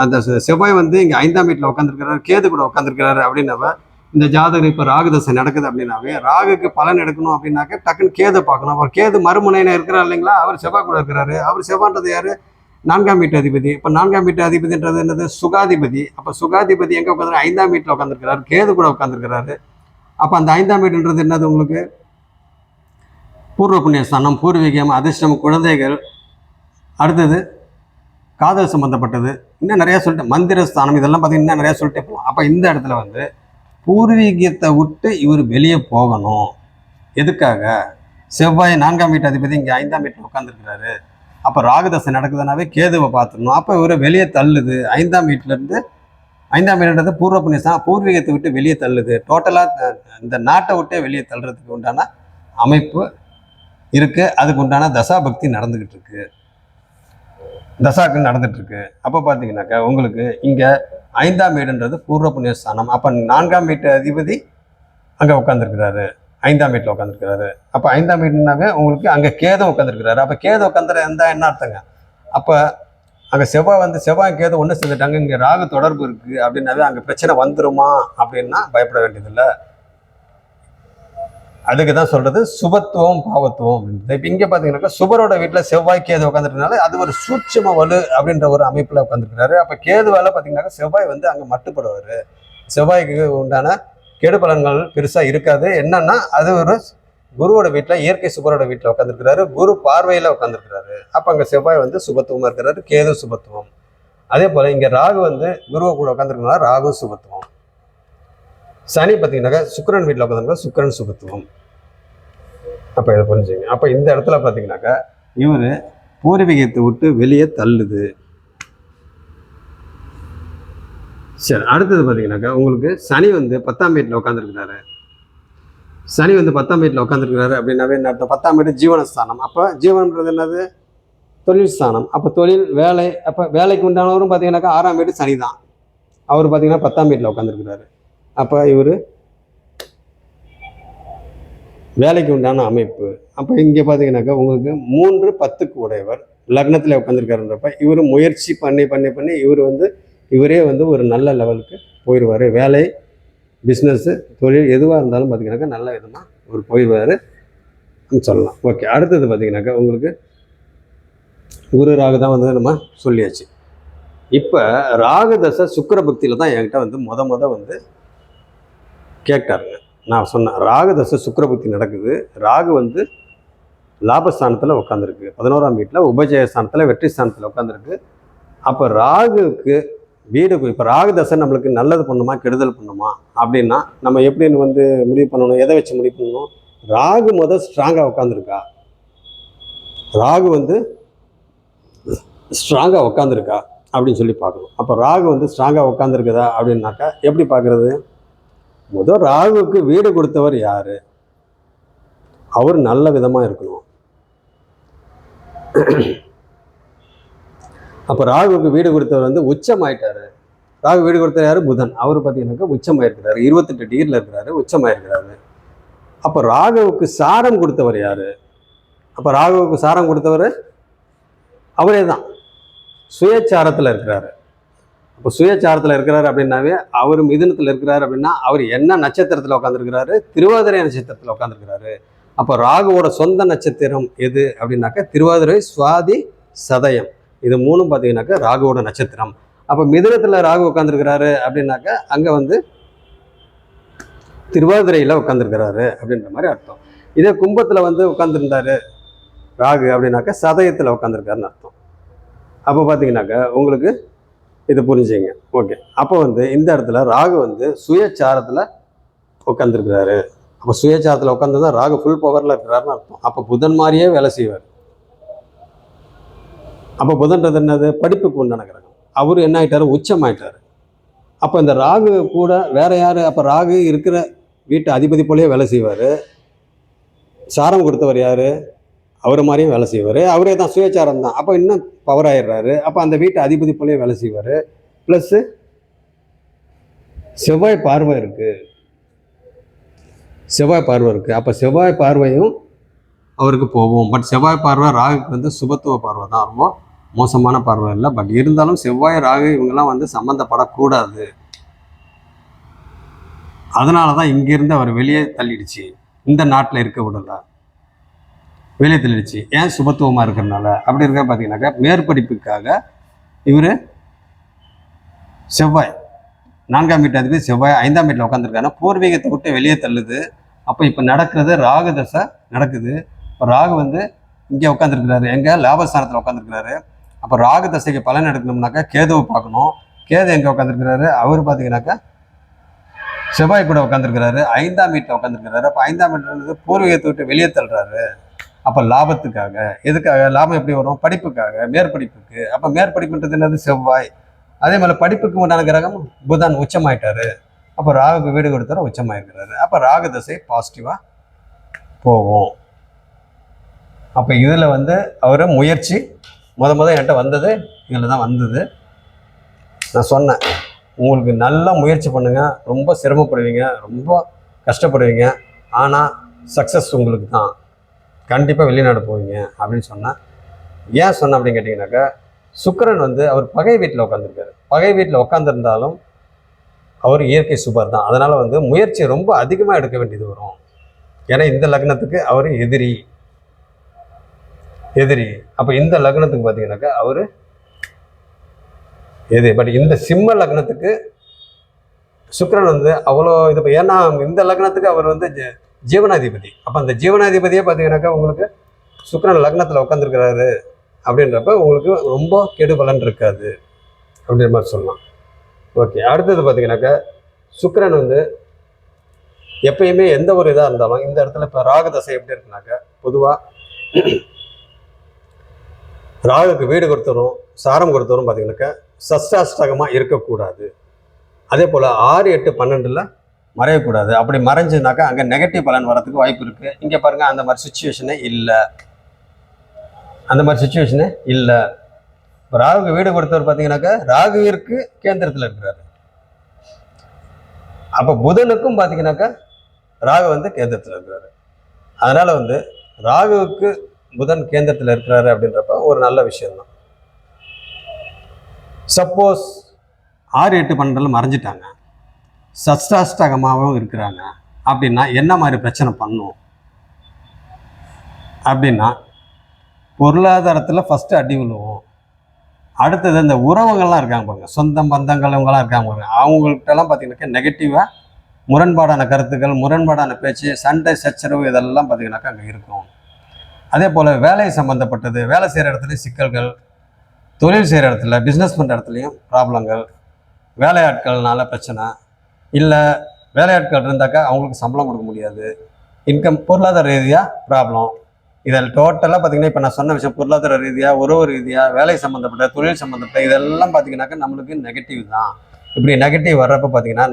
அந்த செவ்வாய் வந்து இங்கே 5ஆம் வீட்டில் உட்காந்துருக்கிறாரு, கேது கூட உட்காந்துருக்கிறாரு. அப்படின்னாவ இந்த ஜாதகம் இப்போ ராகு தசை நடக்குது அப்படின்னாவே ராகுக்கு பலன் எடுக்கணும் அப்படின்னாக்க டக்குன்னு கேது பார்க்கணும். அவர் கேது மறுமுனையில் இருக்கிறார் இல்லைங்களா, அவர் செவ்வாய் கூட இருக்கிறாரு. அவர் செவ்வான்றது யார்? 4ஆம் வீட்டு அதிபதி. இப்போ 4ஆம் வீட்டு அதிபதின்றது என்னது? சுகாதிபதி. அப்போ சுகாதிபதி எங்கே உட்காந்து? 5ஆம் வீட்டில் உட்காந்துருக்கிறாரு, கேது கூட உட்காந்துருக்கிறாரு. அப்போ அந்த 5ஆம் வீடுன்றது என்னது உங்களுக்கு? பூர்வ புண்ணியஸ்தானம், பூர்வீகம், அதிர்ஷ்டம், குழந்தைகள், அடுத்தது காதல் சம்மந்தப்பட்டது, இன்னும் நிறையா சொல்லிட்டு மந்திரஸ்தானம், இதெல்லாம் பார்த்தீங்கன்னா இன்னும் நிறையா சொல்லிட்டே போகலாம். அப்போ இந்த இடத்துல வந்து பூர்வீகத்தை விட்டு இவர் வெளியே போகணும். எதுக்காக? செவ்வாய் 4ஆம் வீட்டு அதிபதி இங்கே 5ஆம் வீட்டில் உட்காந்துருக்கிறாரு. அப்போ ராகுதசை நடக்குதுனாவே கேதுவை பார்த்துடணும். அப்போ இவர் வெளியே தள்ளுது. 5ஆம் வீட்டிலேருந்து, 5ஆம் வீடுன்றது பூர்வ புண்ணியஸ்தானம், பூர்வீகத்தை விட்டு வெளியே தள்ளுது. டோட்டலாக இந்த நாட்டை விட்டே வெளியே தள்ளுறதுக்கு உண்டான அமைப்பு இருக்குது. அதுக்கு உண்டான தசாபக்தி நடந்துக்கிட்டு இருக்கு, தசாக்கள் நடந்துட்டு இருக்கு. அப்போ பார்த்தீங்கன்னாக்கா உங்களுக்கு இங்கே 5ஆம் வீடுன்றது பூர்வ புண்ணியஸ்தானம். அப்போ 4ஆம் வீட்டு அதிபதி அங்கே உட்காந்துருக்கிறாரு, 5ஆம் வீட்டில் உட்காந்துருக்கிறாரு. அப்போ 5ஆம் வீடுனாவே உங்களுக்கு அங்கே கேது உட்காந்துருக்கிறாரு. அப்போ கேது உட்காந்துற என்ன அர்த்தங்க? அப்போ அங்கே செவ்வாய் கேது ஒன்று சேர்ந்துட்டாங்க, இங்கே ராகு தொடர்பு இருக்குது அப்படின்னாவே அங்கே பிரச்சனை வந்துருமா அப்படின்னா பயப்பட வேண்டியதில்லை. அதுக்கு தான் சொல்றது சுபத்துவம் பாவத்துவம் அப்படின்றது. இப்போ இங்கே பார்த்தீங்கன்னாக்கா சுபரோட வீட்டில் செவ்வாய் கேது உட்காந்துருக்கனால அது ஒரு சூட்சம வலு அப்படின்ற ஒரு அமைப்பில் உட்காந்துருக்கிறாரு. அப்போ கேதுவால் பார்த்தீங்கன்னாக்கா செவ்வாய் வந்து அங்கே மட்டுப்படுவார். செவ்வாய்க்கு உண்டான கெடு பலன்கள் பெருசாக இருக்காது. என்னன்னா அது ஒரு குருவோட வீட்டில், இயற்கை சுபரோட வீட்டில் உட்காந்துருக்கிறாரு, குரு பார்வையில் உட்காந்துருக்கிறாரு. அப்போ அங்கே செவ்வாய் வந்து சுபத்துவமாக இருக்கிறாரு, கேது சுபத்துவம். அதே போல் இங்கே ராகு வந்து குருவை கூட உட்காந்துருக்கனால ராகு சுபத்துவம். சனி பார்த்தீங்கன்னாக்கா சுக்கிரன் வீட்டில் உட்காந்துருக்கா, சுக்கிரன் சுபத்துவம். அப்போ இதை புரிஞ்சுங்க. அப்போ இந்த இடத்துல பார்த்தீங்கன்னாக்கா இவர் பூர்வீகத்தை விட்டு வெளியே தள்ளுது. சரி, அடுத்தது பார்த்தீங்கன்னாக்கா உங்களுக்கு சனி வந்து 10ஆம் வீட்டில் உட்காந்துருக்கிறாரு. சனி வந்து 10ஆம் வீட்டில் உட்காந்துருக்கிறாரு அப்படின்னாவே என்ன அர்த்தம்? 10ஆம் வீடு ஜீவனஸ்தானம். அப்போ ஜீவனன்றது என்னது? தொழில் ஸ்தானம். அப்போ தொழில், வேலை. அப்போ வேலைக்கு உண்டானவரும் பார்த்தீங்கன்னாக்கா 6ஆம் வீடு சனி தான். அவர் பார்த்தீங்கன்னா 10ஆம் வீட்டில் உட்காந்துருக்கிறாரு. அப்போ இவர் வேலைக்கு உண்டான அமைப்பு. அப்போ இங்கே பார்த்தீங்கன்னாக்கா உங்களுக்கு 3 10க்கு உடையவர் லக்னத்தில் உட்காந்துருக்காருன்றப்ப இவர் முயற்சி பண்ணி பண்ணி பண்ணி இவர் வந்து இவரே வந்து ஒரு நல்ல லெவலுக்கு போயிடுவார். வேலை, பிஸ்னஸ்ஸு, தொழில் எதுவாக இருந்தாலும் பார்த்தீங்கன்னாக்கா நல்ல விதமாக இவர் போயிடுவார் சொல்லலாம். ஓகே, அடுத்தது பார்த்தீங்கன்னாக்கா உங்களுக்கு குரு ராகு தான் வந்து நம்ம சொல்லியாச்சு. இப்போ ராகு தசை சுக்கிர பக்தியில் தான் என்கிட்ட வந்து முத வந்து கேட்டாருங்க. நான் சொன்னேன் ராகு தசை சுக்கிர பக்தி நடக்குது. ராகு வந்து லாபஸ்தானத்தில் உட்காந்துருக்கு, 11ஆம் வீட்டில் உபஜயஸ்தானத்தில், வெற்றி ஸ்தானத்தில் உட்காந்துருக்கு. அப்போ ராகுக்கு வீடு, இப்போ ராகு தசை நம்மளுக்கு நல்லது பண்ணுமா கெடுதல் பண்ணுமா அப்படின்னா நம்ம எப்படின்னு வந்து முடிவு பண்ணணும்? எதை வச்சு முடிவு பண்ணணும்? ராகு ஸ்ட்ராங்காக உட்காந்துருக்கா, ராகு வந்து ஸ்ட்ராங்காக உட்காந்துருக்கா அப்படின்னு சொல்லி பார்க்கணும். அப்போ ராகு வந்து ஸ்ட்ராங்காக உட்காந்துருக்குதா அப்படின்னாக்கா எப்படி பார்க்குறது? ராகுவுக்கு வீடு கொடுத்தவர் யாரு? அவர் நல்ல விதமாக இருக்கணும். அப்போ ராகுவுக்கு வீடு கொடுத்தவர் வந்து உச்சமாயிட்டாரு. ராகு வீடு கொடுத்தவர் யாரு? புதன். அவர் பார்த்தீங்கன்னாக்கா உச்சமாயிருக்கிறாரு, 28 டிகிரியில் இருக்கிறாரு, உச்சமாயிருக்கிறாரு. அப்போ ராகுவுக்கு சாரம் கொடுத்தவர் யாரு? அப்போ ராகுவுக்கு சாரம் கொடுத்தவர் அவரே தான், சுயச்சாரத்தில் இருக்கிறாரு. இப்போ சுயச்சாரத்தில் இருக்கிறாரு அப்படின்னாவே அவர் மிதுனத்தில் இருக்கிறாரு அப்படின்னா அவர் என்ன நட்சத்திரத்தில் உட்காந்துருக்கிறாரு? திருவாதிரை நட்சத்திரத்தில் உட்காந்துருக்கிறாரு. அப்போ ராகுவோட சொந்த நட்சத்திரம் எது அப்படின்னாக்கா திருவாதிரை, சுவாதி, சதயம். இது மூணும் பார்த்தீங்கன்னாக்கா ராகுவோட நட்சத்திரம். அப்போ மிதுனத்தில் ராகு உட்காந்துருக்கிறாரு அப்படின்னாக்கா அங்கே வந்து திருவாதிரையில் உட்காந்துருக்கிறாரு அப்படின்ற மாதிரி அர்த்தம். இதே கும்பத்தில் வந்து உட்காந்துருந்தாரு ராகு அப்படின்னாக்கா சதயத்தில் உட்காந்துருக்காருன்னு அர்த்தம். அப்போ பார்த்தீங்கன்னாக்கா உங்களுக்கு இது புரிஞ்சுங்க. ஓகே, அப்போ வந்து இந்த இடத்துல ராகு வந்து சுயச்சாரத்தில் உட்காந்துருக்கிறாரு. அப்போ சுயச்சாரத்தில் உட்காந்து தான் ராகு ஃபுல் பவரில் இருக்கிறாருன்னு அர்த்தம். அப்போ புதன் மாதிரியே வேலை செய்வார். அப்போ புதன்றது என்னது? படிப்புக்கு உண்டான கிரகம். அவர் என்ன ஆகிட்டாரு? உச்சமாயிட்டார். அப்போ இந்த ராகு கூட வேற யார்? அப்போ ராகு இருக்கிற வீட்டு அதிபதி போலேயே வேலை செய்வார். சாரம் கொடுத்தவர் யார்? அவரை மாதிரியும் வேலை செய்வார். அவரே தான் சுயச்சாரம் தான். அப்போ இன்னும் பவர் ஆயிடுறாரு. அப்போ அந்த வீட்டு அதிபதி போலயே வேலை செய்வார். ப்ளஸ்ஸு செவ்வாய் பார்வை இருக்குது. செவ்வாய் பார்வை இருக்குது. அப்போ செவ்வாய் பார்வையும் அவருக்கு போகும். பட் செவ்வாய் பார்வை ராகுக்கு வந்து சுபத்துவ பார்வை தான், ரொம்ப மோசமான பார்வை இல்லை. பட் இருந்தாலும் செவ்வாய் ராகு இவங்கெல்லாம் வந்து சம்மந்தப்படக்கூடாது. அதனால தான் இங்கேருந்து அவர் வெளியே தள்ளிடுச்சு. இந்த நாட்டில் இருக்க விடலை, வெளியே தள்ளிடுச்சு. ஏன்? சுபத்துவமாக இருக்கிறனால. அப்படி இருக்க பார்த்தீங்கன்னாக்கா மேற்படிப்புக்காக இவர் செவ்வாய் 4ஆம் வீட்டு அதிபதி செவ்வாய் 5ஆம் வீட்டில் உட்காந்துருக்காரு. பூர்வீகத்தை விட்டு வெளியே தள்ளுது. அப்போ இப்போ நடக்கிறது ராகு தசை நடக்குது. இப்போ ராகு வந்து இங்கே உட்காந்துருக்கிறாரு, எங்கே? லாபஸ்தானத்தில் உட்காந்துருக்கிறாரு. அப்போ ராகு தசைக்கு பலன் எடுக்கணும்னாக்கா கேதுவை பார்க்கணும். கேது எங்கே உட்காந்துருக்கிறாரு? அவர் பார்த்தீங்கன்னாக்கா செவ்வாய் கூட உட்காந்துருக்கிறாரு, 5ஆம் வீட்டில் உட்காந்துருக்கிறாரு. அப்போ 5ஆம் வீட்டில் பூர்வீகத்தை விட்டு வெளியே தள்ளுறாரு. அப்போ லாபத்துக்காக. எதுக்காக லாபம்? எப்படி வரும்? படிப்புக்காக, மேற்படிப்புக்கு. அப்போ மேற்படிப்புன்றது என்னது? செவ்வாய். அதே மாதிரி படிப்புக்கு உண்டான கிரகம் புதன் உச்சமாயிட்டாரு. அப்போ ராகுக்கு வீடு கொடுத்தாரு, உச்சமாயிருக்கிறாரு. அப்போ ராகு தசை பாசிட்டிவாக போகும். அப்போ இதில் வந்து அவர் முயற்சி முத என்கிட்ட வந்தது இதில் தான் வந்தது. நான் சொன்னேன், உங்களுக்கு நல்லா முயற்சி பண்ணுங்கள், ரொம்ப சிரமப்படுவீங்க, ரொம்ப கஷ்டப்படுவீங்க, ஆனால் சக்ஸஸ் உங்களுக்கு தான், கண்டிப்பாக வெளிநாடு போவீங்க அப்படின்னு சொன்னேன். ஏன் சொன்னேன் அப்படின்னு கேட்டிங்கனாக்கா, சுக்கிரன் வந்து அவர் பகை வீட்டில் உட்காந்துருக்காரு. பகை வீட்டில் உட்காந்துருந்தாலும் அவர் இயற்கை சுபர் தான். அதனால் வந்து முயற்சி ரொம்ப அதிகமாக எடுக்க வேண்டியது வரும். ஏன்னா இந்த லக்னத்துக்கு அவர் எதிரி. அப்போ இந்த லக்னத்துக்கு பார்த்தீங்கன்னாக்கா அவர் பட் இந்த சிம்ம லக்னத்துக்கு சுக்கிரன் வந்து அவ்வளோ இது. ஏன்னா இந்த லக்னத்துக்கு அவர் வந்து ஜீவனாதிபதி. அப்போ அந்த ஜீவனாதிபதியே பார்த்தீங்கன்னாக்கா உங்களுக்கு சுக்கிரன் லக்னத்தில் உட்காந்துருக்கிறாரு அப்படின்றப்ப உங்களுக்கு ரொம்ப கெடு பலன் இருக்காது அப்படின்ற மாதிரி சொல்லலாம். ஓகே, அடுத்தது பார்த்தீங்கன்னாக்கா சுக்கிரன் வந்து எப்பயுமே எந்த ஒரு இதாக இருந்தாலும் இந்த இடத்துல இப்போ ராகு தசை எப்படி இருக்குனாக்கா, பொதுவாக ராகுக்கு வீடு கொடுத்தரும் சாரம் கொடுத்தரும் பார்த்தீங்கன்னாக்கா சஷ்டாஷ்டகமாக இருக்கக்கூடாது. அதே போல் 6, 8, 12 மறையக்கூடாது. அப்படி மறைஞ்சுனாக்கா அங்கே நெகட்டிவ் பலன் வரதுக்கு வாய்ப்பு இருக்குது. இங்கே பாருங்கள், அந்த மாதிரி சுச்சுவேஷனே இல்லை. இப்போ ராகுக்கு வீடு கொடுத்தவர் பார்த்தீங்கன்னாக்கா ராகுவிற்கு கேந்திரத்தில் இருக்கிறாரு. அப்போ புதனுக்கும் பார்த்தீங்கன்னாக்கா ராகு வந்து கேந்திரத்தில் இருக்கிறாரு. அதனால் வந்து ராகுவுக்கு புதன் கேந்திரத்தில் இருக்கிறாரு அப்படின்றப்ப ஒரு நல்ல விஷயம்தான். சப்போஸ் 6, 8, 12 மறைஞ்சிட்டாங்க, சஷ்டாஷ்டகமாகவும் இருக்கிறாங்க அப்படின்னா என்ன மாதிரி பிரச்சனை பண்ணும் அப்படின்னா, பொருளாதாரத்தில் ஃபஸ்ட்டு அடி விழுவும். அடுத்தது இந்த உறவுகள்லாம் இருக்காங்க பாருங்க, சொந்தம் பந்தங்கள் இவங்கெல்லாம் இருக்காங்க பாருங்க, அவங்கள்ட்டெல்லாம் பார்த்தீங்கன்னாக்கா நெகட்டிவாக முரண்பாடான கருத்துக்கள், முரண்பாடான பேச்சு, சண்டை சச்சரவு இதெல்லாம் பார்த்தீங்கன்னாக்கா அங்கே இருக்கும். அதே போல் வேலை சம்மந்தப்பட்டது, வேலை செய்கிற இடத்துலையும் சிக்கல்கள், தொழில் செய்கிற இடத்துல, பிஸ்னஸ் பண்ணுற இடத்துலையும் ப்ராப்ளங்கள், வேலையாட்கள்னால பிரச்சனை, இல்லை வேலையாட்கள் இருந்தாக்கா அவங்களுக்கு சம்பளம் கொடுக்க முடியாது, இன்கம் பொருளாதார ரீதியாக ப்ராப்ளம். இதில் டோட்டலாக பார்த்தீங்கன்னா இப்போ நான் சொன்ன விஷயம் பொருளாதார ரீதியாக, உறவு ரீதியாக, வேலை சம்மந்தப்பட்ட, தொழில் சம்மந்தப்பட்ட இதெல்லாம் பார்த்தீங்கன்னாக்கா நம்மளுக்கு நெகட்டிவ் தான். இப்படி நெகட்டிவ் வர்றப்போ பார்த்தீங்கன்னா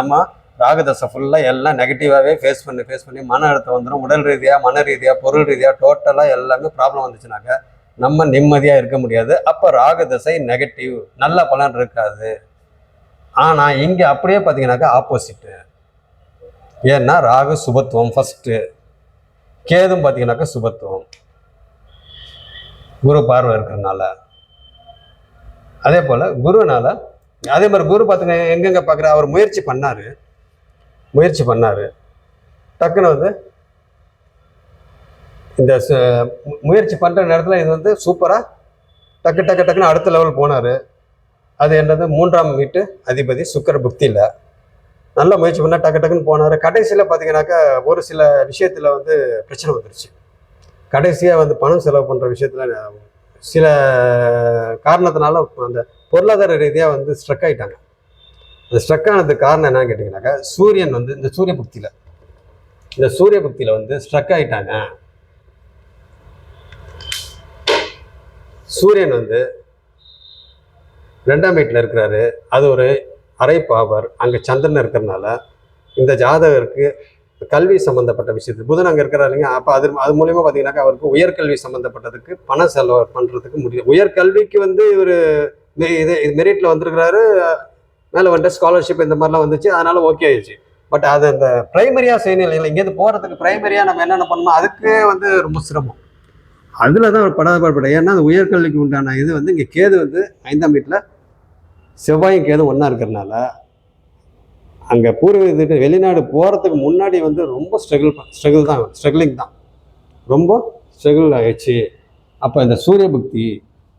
நம்ம ராகுதசை ஃபுல்லாக எல்லாம் நெகட்டிவாகவே ஃபேஸ் பண்ணி மன அழுத்தம் வந்துடும். உடல் ரீதியாக, மன ரீதியாக, பொருள் ரீதியாக டோட்டலாக எல்லாமே ப்ராப்ளம் வந்துச்சுனாக்கா நம்ம நிம்மதியாக இருக்க முடியாது. அப்போ ராகுதசை நெகட்டிவ், நல்ல பலன் இருக்காது. ஆனால் இங்கே அப்படியே பார்த்தீங்கன்னாக்கா ஆப்போசிட்டு. ஏன்னா ராகு சுபத்துவம் ஃபஸ்ட்டு, கேதும் பார்த்தீங்கன்னாக்கா சுபத்துவம், குரு பார்வை இருக்கிறதுனால. அதே போல் குருனால அதே மாதிரி குரு பார்த்தீங்கன்னா எங்கெங்கே பார்க்குற, அவர் முயற்சி பண்ணார் டக்குன்னு வந்து இந்த முயற்சி பண்ணுற நேரத்தில் இது வந்து சூப்பராக டக்குன்னு அடுத்த லெவல் போனார். அது என்னது 3ஆம் வீட்டு அதிபதி சுக்கிர புக்தியில் நல்ல முயற்சி பண்ணால் டக்குன்னு போனார். கடைசியில் பார்த்தீங்கன்னாக்கா ஒரு சில விஷயத்தில் வந்து பிரச்சனை வந்துருச்சு. கடைசியாக வந்து பணம் செலவு பண்ணுற விஷயத்தில் சில காரணத்தினால அந்த பொருளாதார ரீதியாக வந்து ஸ்ட்ரக் ஆகிட்டாங்க. அந்த ஸ்ட்ரக் ஆனதுக்கு காரணம் என்னன்னு கேட்டிங்கனாக்கா, சூரியன் வந்து இந்த சூரிய புக்தியில் வந்து ஸ்ட்ரக் ஆகிட்டாங்க. சூரியன் வந்து 2ஆம் வீட்டில் இருக்கிறாரு. அது ஒரு அரை பாவர், அங்கே சந்திரன் இருக்கிறதுனால இந்த ஜாதகருக்கு கல்வி சம்மந்தப்பட்ட விஷயத்துக்கு புதன் அங்கே இருக்கிறார் இல்லைங்க. அப்போ அது மூலியமாக பார்த்தீங்கன்னாக்கா அவருக்கு உயர்கல்வி சம்மந்தப்பட்டதுக்கு பண செலவு பண்ணுறதுக்கு முடியும். உயர்கல்விக்கு வந்து இவர் இது மெரிட்டில் வந்திருக்கிறாரு, மேலே வந்துட்டு ஸ்காலர்ஷிப் இந்த மாதிரிலாம் வந்துச்சு, அதனால ஓகே ஆயிடுச்சு. பட் அது அந்த பிரைமரியாக செய்யணும் இல்லைங்களா, இங்கேருந்து போகிறதுக்கு பிரைமரியாக நம்ம என்னென்ன பண்ணணும், அதுக்கு வந்து ரொம்ப சிரமம். அதில் தான் ஒரு படாதபாடுபடும். ஏன்னா அந்த உயர்கல்விக்கு உண்டான இது வந்து இங்கே கேது வந்து 5ஆம் வீட்டில் செவ்வாயும் கேது ஒன்றா இருக்கிறனால அங்கே பூர்வீகத்துக்கு வெளிநாடு போகிறதுக்கு முன்னாடி வந்து ரொம்ப ஸ்ட்ரகிளிங் தான், ரொம்ப ஸ்ட்ரகிள் ஆகிடுச்சு. அப்போ இந்த சூரிய பக்தி,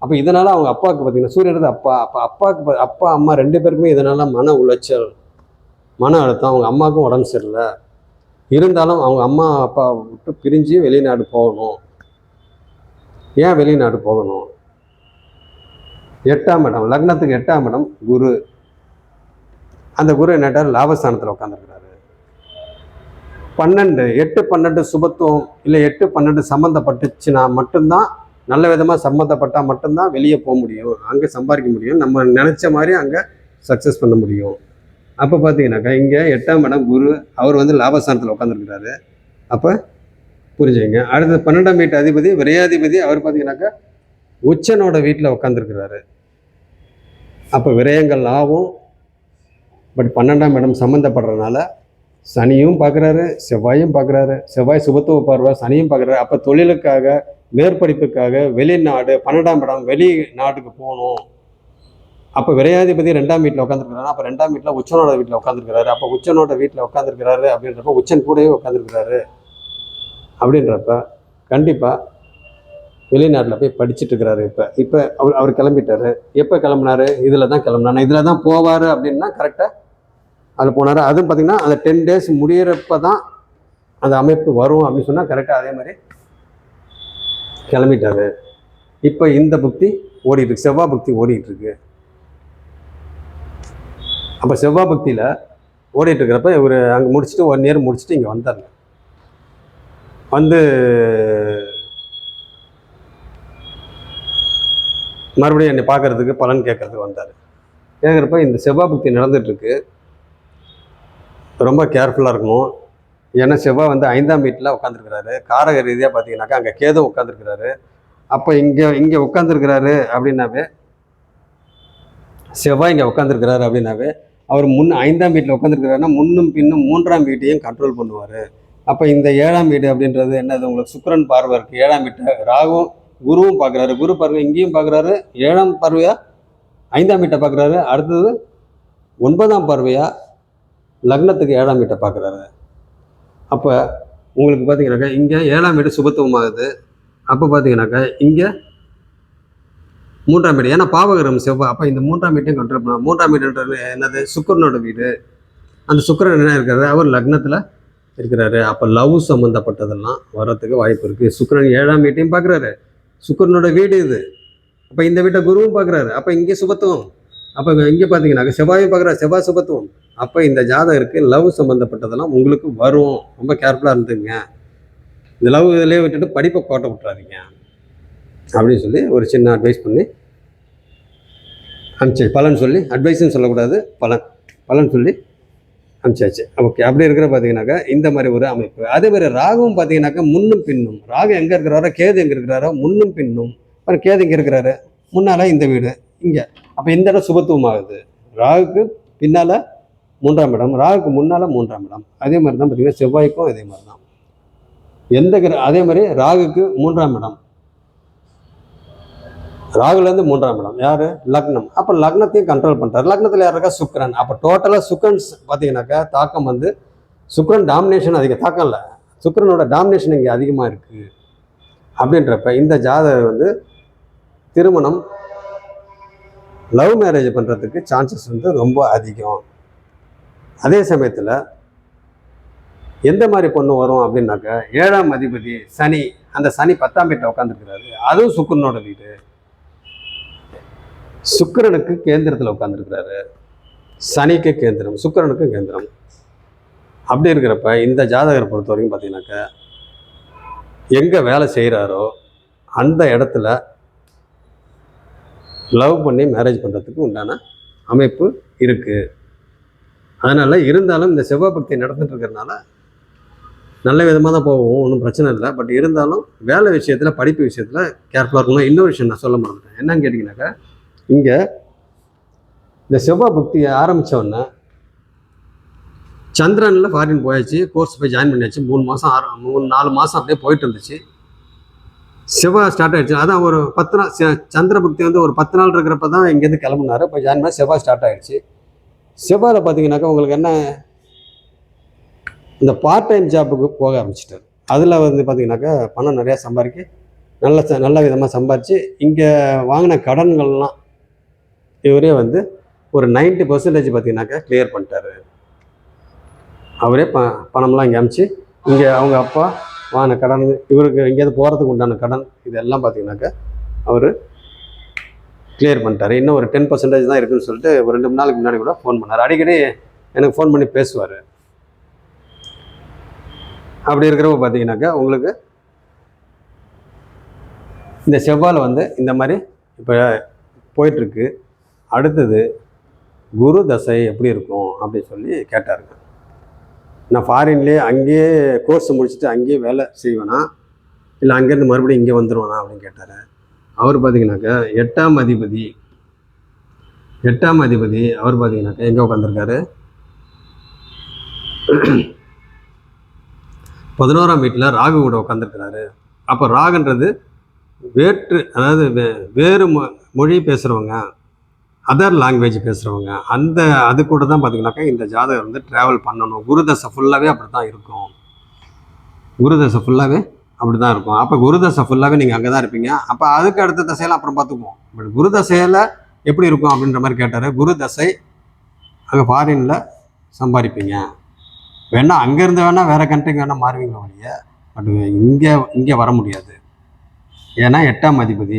அப்போ இதனால் அவங்க அப்பாவுக்கு பார்த்தீங்கன்னா சூரியனது அப்பா, அப்போ அப்பாவுக்கு அப்பா அம்மா 2 பேருக்குமே இதனால் மன உளைச்சல், மன அழுத்தம். அவங்க அம்மாவுக்கும் உடம்பு சரியில்லை, இருந்தாலும் அவங்க அம்மா அப்பா விட்டு பிரிஞ்சு வெளிநாடு போகணும். ஏன் வெளிநாடு போகணும்? 8ஆம் இடம், லக்னத்துக்கு 8ஆம் இடம் குரு. அந்த குரு என்னட்டார், லாபஸ்தானத்தில் உட்காந்துருக்கிறாரு. 12 8 12 சுபத்துவம் இல்லை 8 12 சம்மந்தப்பட்டுச்சுன்னா மட்டும்தான், நல்ல விதமாக சம்மந்தப்பட்டால் மட்டும்தான் வெளியே போக முடியும், அங்கே சம்பாதிக்க முடியும், நம்ம நினச்ச மாதிரி அங்கே சக்ஸஸ் பண்ண முடியும். அப்போ பார்த்தீங்கன்னாக்கா இங்கே 8ஆம் இடம் குரு, அவர் வந்து லாபஸ்தானத்தில் உட்காந்துருக்கிறாரு. அப்போ புரிஞ்சுங்க. அடுத்து 12ஆம் வீட்டு அதிபதி விரையாதிபதி, அவர் பார்த்தீங்கன்னாக்கா உச்சனோட வீட்டில் உட்காந்துருக்கிறாரு. அப்போ விரயங்கள் ஆகும். பட் 12ஆம் இடம் சம்மந்தப்படுறதுனால சனியும் பார்க்குறாரு, செவ்வாயும் பார்க்குறாரு. செவ்வாய் சுபத்துவ பார்வை, சனியும் பார்க்குறாரு. அப்போ தொழிலுக்காக, மேற்படிப்புக்காக வெளிநாடு, 12ஆம் இடம் வெளிநாட்டுக்கு போகணும். அப்போ விரையாதிபதி 2ஆம் வீட்டில் உட்காந்துருக்கிறாரு. அப்போ 2ஆம் வீட்டில் உச்சனோட வீட்டில் உட்காந்துருக்கிறாரு. அப்போ உச்சனோட வீட்டில் உட்காந்துருக்கிறாரு அப்படின்றப்ப உச்சன் கூடவே உட்காந்துருக்கிறாரு அப்படின்றப்ப கண்டிப்பாக வெளிநாட்டில் போய் படிச்சுட்டு இருக்கிறாரு. இப்போ அவர் கிளம்பிட்டாரு. எப்போ கிளம்புனாரு? இதில் தான் கிளம்புனாரு, இதில் தான் போவார் அப்படின்னா கரெக்டாக அதில் போனார். அதுவும் பார்த்திங்கன்னா அந்த 10 days முடிகிறப்ப தான் அந்த அமைப்பு வரும் அப்படின்னு சொன்னால் கரெக்டாக அதே மாதிரி கிளம்பிட்டாரு. இப்போ இந்த புக்தி ஓடிட்டுருக்கு, செவ்வாய் புக்தி ஓடிட்டுருக்கு. அப்போ செவ்வாய் பக்தியில் ஓடிட்டு இருக்கிறப்ப இவர் அங்கே முடிச்சுட்டு 1 year முடிச்சுட்டு இங்கே வந்தார். வந்து மறுபடியும் என்னை பார்க்கறதுக்கு பலன் கேட்கறதுக்கு வந்தார். கேட்குறப்ப இந்த செவ்வாய் பக்தி நடந்துகிட்ருக்கு, ரொம்ப கேர்ஃபுல்லாக இருக்கணும். ஏன்னா செவ்வாய் வந்து 5ஆம் வீட்டில் உட்காந்துருக்கிறாரு. காரக ரீதியாக பார்த்தீங்கன்னாக்கா அங்கே கேது உட்காந்துருக்கிறாரு. அப்போ இங்கே உட்காந்துருக்கிறாரு அப்படின்னாவே, செவ்வாய் இங்கே உட்காந்துருக்கிறாரு அப்படின்னாவே அவர் 5ஆம் வீட்டில் உட்காந்துருக்கிறாருன்னா முன்னும் பின்னும் 3ஆம் வீட்டையும் கண்ட்ரோல் பண்ணுவார். அப்போ இந்த 7ஆம் வீடு அப்படின்றது என்னது, உங்களுக்கு சுக்கிரன் பார்வை இருக்குது. 7ஆம் வீட்டை ராகுவும் குருவும் பார்க்குறாரு. குரு பார்வை இங்கேயும் பார்க்குறாரு. 7ஆம் பார்வையாக 5ஆம் வீட்டை பார்க்குறாரு. அடுத்தது 9ஆம் பார்வையாக லக்னத்துக்கு 7ஆம் வீட்டை பார்க்குறாரு. அப்போ உங்களுக்கு பார்த்தீங்கன்னாக்கா இங்கே 7ஆம் வீடு சுபத்துவமாகுது. அப்போ பார்த்தீங்கன்னாக்கா இங்கே 3ஆம் வீடு, ஏன்னா பாவகரம் செவ்வாய். அப்போ இந்த 3ஆம் வீட்டையும் கண்ட்ரோல் பண்ணலாம். 3ஆம் வீடுன்றது என்னது, சுக்கிரனோட வீடு. அந்த சுக்கிரன் என்ன இருக்கிறாரு, அவர் லக்னத்தில் இருக்கிறாரு. அப்போ லவ் சம்மந்தப்பட்டதெல்லாம் வர்றதுக்கு வாய்ப்பு இருக்குது. சுக்கிரன் 7ஆம் வீட்டையும் பார்க்குறாரு, சுக்கிரனோட வீடு இது. அப்போ இந்த வீட்டை குருவும் பார்க்குறாரு. அப்போ இங்கே சுபத்துவம். அப்போ இங்கே பார்த்தீங்கன்னாக்கா செவ்வாயும் பார்க்குறாரு, செவ்வாய் சுபத்துவம். அப்போ இந்த ஜாதகருக்கு லவ் சம்மந்தப்பட்டதெல்லாம் உங்களுக்கு வரும். ரொம்ப கேர்ஃபுல்லாக இருந்துங்க. இந்த லவ் இதிலே விட்டுட்டு படிப்பை கோட்டை விட்டுறாதீங்க அப்படின்னு சொல்லி ஒரு சின்ன அட்வைஸ் பண்ணி அனுப்பிச்சாச்சு. பலன் சொல்லி, அட்வைஸ்ன்னு சொல்லக்கூடாது, பலன் சொல்லி அனுப்பிச்சாச்சு. ஓகே. அப்படி இருக்கிற பார்த்தீங்கன்னாக்கா இந்த மாதிரி ஒரு அமைப்பு. அதே மாதிரி ராகுவும் பார்த்தீங்கன்னாக்கா முன்னும் பின்னும். ராகு எங்கே இருக்கிறாரோ, கேது எங்கே இருக்கிறாரோ, முன்னும் பின்னும். அப்புறம் கேது இங்கே இருக்கிறாரு, முன்னால் இந்த வீடு இங்கே. அப்போ இந்த இடம் சுபத்துவம் ஆகுது. ராகுக்கு பின்னால் 3ஆம் இடம், ராகுக்கு முன்னால் 3ஆம் இடம். அதே மாதிரி தான் பார்த்தீங்கன்னா செவ்வாய்க்கும் அதே மாதிரி தான். அதே மாதிரி ராகுக்கு 3ஆம் இடம், ராகுலேருந்து 3ஆம் இடம் யார், லக்னம். அப்போ லக்னத்தையும் கண்ட்ரோல் பண்ணுறாரு. லக்னத்தில் யார் இருக்கா, சுக்கிரன். அப்போ டோட்டலாக சுக்கிரன் பார்த்தீங்கன்னாக்கா தாக்கம் வந்து சுக்கிரன் டாமினேஷன் அதிகம், தாக்கம் இல்லை, சுக்கிரனோட டாமினேஷன் இங்கே அதிகமாக இருக்குது. அப்படின்றப்ப இந்த ஜாதகம் வந்து திருமணம், லவ் மேரேஜ் பண்ணுறதுக்கு சான்சஸ் வந்து ரொம்ப அதிகம். அதே சமயத்தில் எந்த மாதிரி பொண்ணு வரும் அப்படின்னாக்கா, 7ஆம் அதிபதி சனி, அந்த சனி 10ஆம் வீட்டில் உட்காந்துருக்கிறாரு. அதுவும் சுக்கிரனோட வீடு. சுக்கிரனுக்கு கேந்திரத்தில் உட்காந்துருக்கிறாரு, சனிக்கு கேந்திரம், சுக்கிரனுக்கு கேந்திரம். அப்படி இருக்கிறப்ப இந்த ஜாதகரை பொறுத்த வரைக்கும் பார்த்தீங்கன்னாக்கா எங்கே வேலை செய்கிறாரோ அந்த இடத்துல லவ் பண்ணி மேரேஜ் பண்ணுறதுக்கு உண்டான அமைப்பு இருக்குது. அதனால் இருந்தாலும் இந்த செவ்வாய் பக்தி நடந்துட்டு இருக்கிறதுனால நல்ல விதமாக தான் போகும், ஒன்றும் பிரச்சனை இல்லை. பட் இருந்தாலும் வேலை விஷயத்தில், படிப்பு விஷயத்தில் கேர்ஃபுல்லாக இருக்கணும். இன்னொரு விஷயம் நான் சொல்ல மாட்டேன், என்னன்னு கேட்டிங்கனாக்கா, இங்கே இந்த செவ்வாய் புக்தி ஆரம்பித்த உடனே சந்திரனில் ஃபாரின் போயாச்சு, கோர்ஸ் போய் ஜாயின் பண்ணியாச்சு. 3 மாதம் 4 மாதம் அப்படியே போயிட்டு இருந்துச்சு. செவ்வாய் ஸ்டார்ட் ஆகிடுச்சு. அதான் ஒரு 10 நாள் சந்திர புக்தி வந்து ஒரு 10 நாள் இருக்கிறப்ப தான் இங்கேருந்து கிளம்புனாரு. இப்போ ஜாயின் பண்ணி செவ்வாய் ஸ்டார்ட் ஆகிடுச்சு. செவ்வாயில் பார்த்தீங்கன்னாக்கா உங்களுக்கு என்ன, இந்த பார்ட் டைம் ஜாப்புக்கு போக ஆரம்பிச்சிட்டார். அதில் வந்து பார்த்தீங்கன்னாக்கா பணம் நிறையா சம்பாதிக்க நல்ல விதமாக சம்பாரித்து இங்கே வாங்கின கடன்கள்லாம் இவரே வந்து ஒரு 90% பார்த்தீங்கன்னாக்கா கிளியர் பண்ணிட்டாரு. அவரே பணம்லாம் இங்கே அமிச்சு இங்கே அவங்க அப்பா வாங்கின கடன், இவருக்கு எங்கேயாவது போகிறதுக்கு உண்டான கடன், இதெல்லாம் பார்த்தீங்கன்னாக்கா அவர் கிளியர் பண்ணிட்டார். இன்னும் ஒரு 10% தான் இருக்குதுன்னு சொல்லிட்டு ஒரு 2 நாளுக்கு முன்னாடி கூட ஃபோன் பண்ணார். அடிக்கடி எனக்கு ஃபோன் பண்ணி பேசுவார். அப்படி இருக்கிறப்ப பார்த்தீங்கன்னாக்கா உங்களுக்கு இந்த செவ்வாயில் வந்து இந்த மாதிரி இப்போ போயிட்டுருக்கு. அடுத்தது குரு தசை எப்படி இருக்கும் அப்படின்னு சொல்லி கேட்டாருங்க. நான் ஃபாரின்லேயே அங்கேயே கோர்ஸ் முடிச்சுட்டு அங்கேயே வேலை செய்வேனா, இல்லை அங்கேருந்து மறுபடியும் இங்கே வந்துடுவேனா அப்படின்னு கேட்டார். அவர் பார்த்தீங்கன்னாக்கா 8ஆம் அதிபதி அவர் பார்த்தீங்கன்னாக்கா எங்கே உட்காந்துருக்காரு, 11ஆம் வீட்டில் ராகு கூட உட்காந்துருக்கிறாரு. அப்போ ராகுன்றது அதாவது வேறு மொழி பேசுகிறவங்க, அதர் லாங்குவேஜ் பேசுகிறவங்க, அது கூட தான் பார்த்தீங்கன்னாக்கா இந்த ஜாதகம் வந்து ட்ராவல் பண்ணணும். குருதசை ஃபுல்லாகவே அப்படி தான் இருக்கும். அப்போ குருதசை ஃபுல்லாகவே நீங்கள் அங்கே தான் இருப்பீங்க. அப்போ அதுக்கு அடுத்த தசையெல்லாம் அப்புறம் பார்த்துக்குவோம். பட் குருதசையில் எப்படி இருக்கும் அப்படின்ற மாதிரி கேட்டார். குருதசை அங்கே ஃபாரினில் சம்பாதிப்பீங்க, வேணால் அங்கேருந்து வேணால் வேறு கண்ட்ரிக்கு வேணால் மாறுவீங்க வழிய, பட் இங்கே வர முடியாது. ஏன்னா 8ஆம் அதிபதி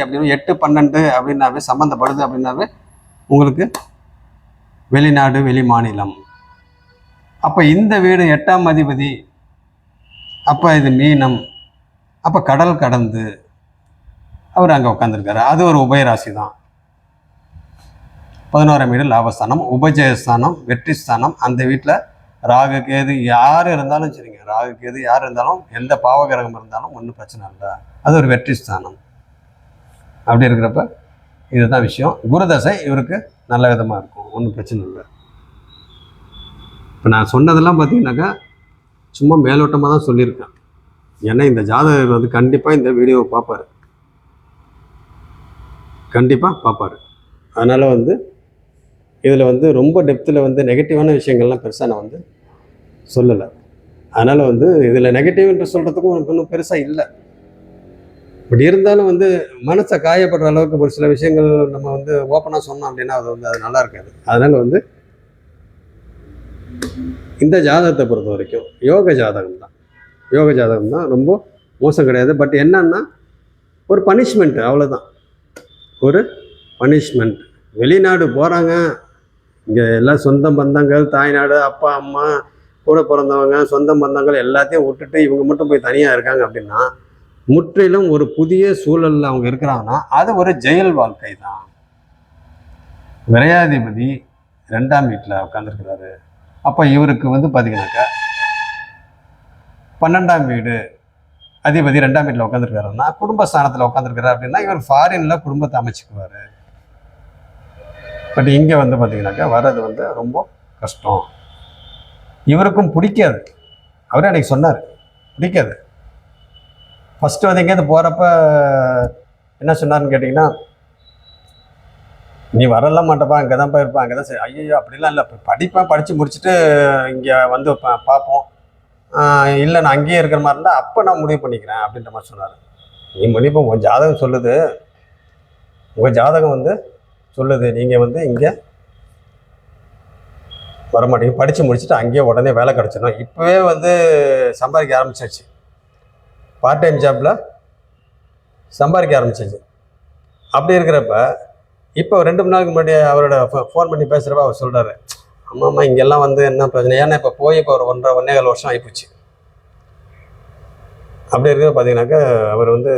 அப்படின்னு 8, 12 அப்படின்னாவே சம்மந்தப்படுது. அப்படின்னாவே உங்களுக்கு வெளிநாடு, வெளி மாநிலம். அப்போ இந்த வீடு 8ஆம் அதிபதி, அப்போ இது மீனம், அப்போ கடல் கடந்து அவர் அங்கே உட்காந்துருக்காரு. அது ஒரு உபயராசி தான். 11ஆம் வீடு லாபஸ்தானம், உபஜயஸ்தானம், வெற்றி ஸ்தானம். அந்த வீட்டில் ராகு கேது யார் இருந்தாலும் சரிங்க, ராகு கேது யார் இருந்தாலும், எந்த பாவகிரகம் இருந்தாலும் ஒன்றும் பிரச்சனை இல்லை. அது ஒரு வெற்றி ஸ்தானம். அப்படி இருக்கிறப்ப இதுதான் விஷயம். குருதசை இவருக்கு நல்ல விதமாக இருக்கும், ஒன்றும் பிரச்சனை இல்லை. இப்போ நான் சொன்னதெல்லாம் பார்த்தீங்கன்னாக்கா சும்மா மேலோட்டமாக தான் சொல்லியிருக்கேன். ஏன்னா இந்த ஜாதகர் வந்து கண்டிப்பாக இந்த வீடியோவை பார்ப்பார். அதனால் வந்து இதில் வந்து ரொம்ப டெப்த்தில் வந்து நெகட்டிவான விஷயங்கள்லாம் பெருசாக நான் வந்து சொல்லலை. அதனால் வந்து இதில் நெகட்டிவ்ன்ற சொல்கிறதுக்கும் ஒன்றும் பெருசாக இல்லை. பட் இருந்தாலும் வந்து மனசை காயப்படுற அளவுக்கு ஒரு சில விஷயங்கள் நம்ம வந்து ஓப்பனாக சொன்னோம் அப்படின்னா அது நல்லா இருக்காது. அதனால் வந்து இந்த ஜாதகத்தை பொறுத்த வரைக்கும் யோக ஜாதகம் தான், ரொம்ப மோசம் கிடையாது. பட் என்னன்னா ஒரு பனிஷ்மெண்ட், அவ்வளோதான். ஒரு பனிஷ்மெண்ட். வெளிநாடு போகிறாங்க, இங்கே எல்லாம் சொந்த பந்தங்கள், தாய்நாடு, அப்பா அம்மா, கூட பிறந்தவங்க, சொந்த பந்தங்கள் எல்லாத்தையும் விட்டுட்டு இவங்க மட்டும் போய் தனியாக இருக்காங்க அப்படின்னா, முற்றிலும் ஒரு புதிய சூழலில் அவங்க இருக்கிறாங்கன்னா அது ஒரு ஜெயில் வாழ்க்கை தான். விரையாதிபதி 2ஆம் வீட்டில் உட்காந்துருக்கிறாரு. அப்போ இவருக்கு வந்து பார்த்தீங்கன்னாக்கா 12ஆம் வீடு அதிபதி 2ஆம் வீட்டில் உட்காந்துருக்காருன்னா, குடும்பஸ்தானத்தில் உட்காந்துருக்காரு அப்படின்னா இவர் ஃபாரினில் குடும்பத்தை அமைச்சுக்குவார். பட் இங்கே வந்து பார்த்தீங்கன்னாக்கா வர்றது வந்து ரொம்ப கஷ்டம். இவருக்கும் பிடிக்காது. அவரே அன்றைக்கி சொன்னார், பிடிக்காது. ஃபஸ்ட்டு வந்து எங்கேயாவது போகிறப்ப என்ன சொன்னார்னு கேட்டிங்கன்னா, நீ வரலாம் மாட்டப்பா, அங்கே தான் போயிருப்பா, அங்கே தான் சரி. ஐயோ அப்படிலாம் இல்லை, படித்து முடிச்சுட்டு இங்கே வந்து பார்ப்போம், இல்லை நான் அங்கேயே இருக்கிற மாதிரி இருந்தால் அப்போ நான் முடிவு பண்ணிக்கிறேன் அப்படின்ற மாதிரி சொன்னார். நீ முடிவு உங்கள் ஜாதகம் சொல்லுது, நீங்கள் வந்து இங்கே வரமாட்டீங்க, படித்து முடிச்சுட்டு அங்கேயே உடனே வேலை கிடச்சிடும். இப்போவே வந்து சம்பாதிக்க ஆரம்பிச்சாச்சு, பார்ட் டைம் ஜாப்பில் சம்பாதிக்க ஆரம்பிச்சாச்சு. அப்படி இருக்கிறப்ப இப்போ 2 மணி நாளுக்கு முன்னாடி அவரோட ஃபோன் பண்ணி பேசுகிறப்ப அவர் சொல்கிறாரு, ஆமாம்மா இங்கெல்லாம் வந்து என்ன பிரச்சனை, ஏன்னா இப்போ ஒரு 1.5 வருஷம் ஆகிப்போச்சு. அப்படி இருக்கிற பார்த்தீங்கன்னாக்கா அவர் வந்து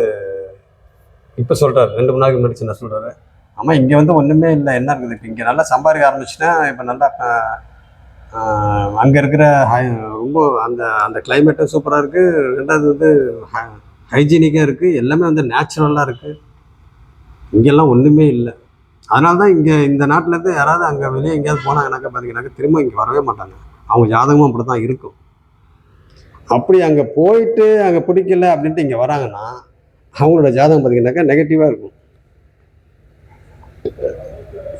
இப்போ சொல்கிறார், 2 மணி நாளுக்கு முன்னாடி சின்ன சொல்கிறாரு, ஆமாம் இங்கே வந்து ஒன்றுமே இல்லை, என்ன இருக்குது, இப்போ இங்கே நல்லா சம்பாதிக்க ஆரம்பிச்சுன்னா இப்போ நல்லா அங்கே இருக்கிற ரொம்ப அந்த அந்த கிளைமேட்டும் சூப்பராக இருக்குது. ரெண்டாவது வந்து ஹைஜீனிக்காக இருக்குது. எல்லாமே வந்து நேச்சுரலாக இருக்குது. இங்கெல்லாம் ஒன்றுமே இல்லை. அதனால தான் இங்கே இந்த நாட்டிலேருந்து யாராவது அங்கே வெளியே எங்கேயாவது போனாங்கனாக்கா பார்த்தீங்கன்னாக்கா திரும்ப இங்கே வரவே மாட்டாங்க. அவங்க ஜாதகமும் அப்படி தான் இருக்கும். அப்படி அங்கே போயிட்டு அங்கே பிடிக்கல அப்படின்ட்டு இங்கே வராங்கன்னா அவங்களோட ஜாதகம் பார்த்தீங்கன்னாக்கா நெகட்டிவாக இருக்கும்.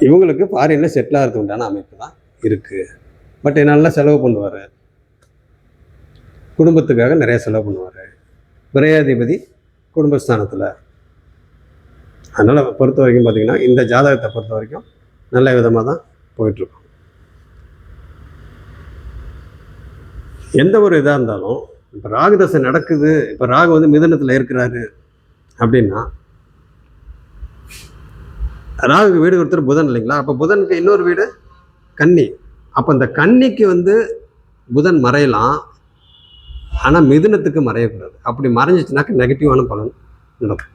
இவங்களுக்கு ஃபாரினில் செட்டில் ஆகிறதுக்கு உண்டான அமைப்பு தான் இருக்குது. பட் நல்லா செலவு பண்ணுவார், குடும்பத்துக்காக நிறைய செலவு பண்ணுவார். விரையாதிபதி குடும்பஸ்தானத்தில். அதனால் பொறுத்த வரைக்கும் பார்த்திங்கன்னா இந்த ஜாதகத்தை பொறுத்த வரைக்கும் நல்ல விதமாக தான் போயிட்டுருக்கும். எந்த ஒரு இதாக இருந்தாலும் இப்போ ராகுதசை நடக்குது, இப்போ ராகு வந்து மிதுனத்தில் இருக்கிறாரு அப்படின்னா, ராகுக்கு வீடு ஒருத்தர் புதன் இல்லைங்களா? அப்போ புதனுக்கு இன்னொரு வீடு கன்னி. அப்போ இந்த கன்னிக்கு வந்து புதன் மறையலாம், ஆனால் மிதுனத்துக்கு மறையக்கூடாது. அப்படி மறைஞ்சிச்சுனாக்க நெகட்டிவான பலன் நடக்கும்.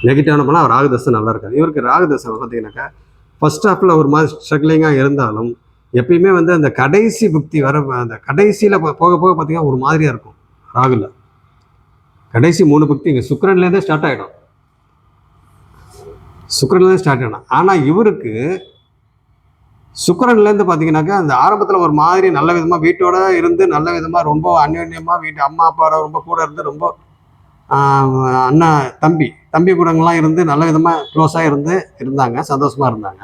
நெகட்டிவான பலன் ராகுதசை நல்லா இருக்காது. இவருக்கு ராகுதசை பார்த்தீங்கன்னாக்கா ஃபர்ஸ்ட் ஹாஃபில் ஒரு மாதிரி ஸ்ட்ரகிளிங்காக இருந்தாலும் எப்பயுமே வந்து அந்த கடைசி புக்தி வர அந்த கடைசியில் போக போக பார்த்தீங்கன்னா ஒரு மாதிரியாக இருக்கும். ராகுல கடைசி 3 புக்தி இங்கே சுக்கிரன்லேருந்தே ஸ்டார்ட் ஆகிடும். சுக்கிரன்லேருந்து ஸ்டார்ட் ஆகிடும். ஆனால் இவருக்கு சுக்கிரன்லேருந்து பார்த்தீங்கன்னாக்கா அந்த ஆரம்பத்தில் ஒரு மாதிரி நல்ல விதமாக வீட்டோட இருந்து நல்ல விதமாக ரொம்ப அந்யோன்யமாக வீட்டு அம்மா அப்பாவோட ரொம்ப கூட இருந்து ரொம்ப அண்ணா தம்பி கூடங்கள்லாம் இருந்து நல்ல விதமாக க்ளோஸாக இருந்தாங்க, சந்தோஷமாக இருந்தாங்க.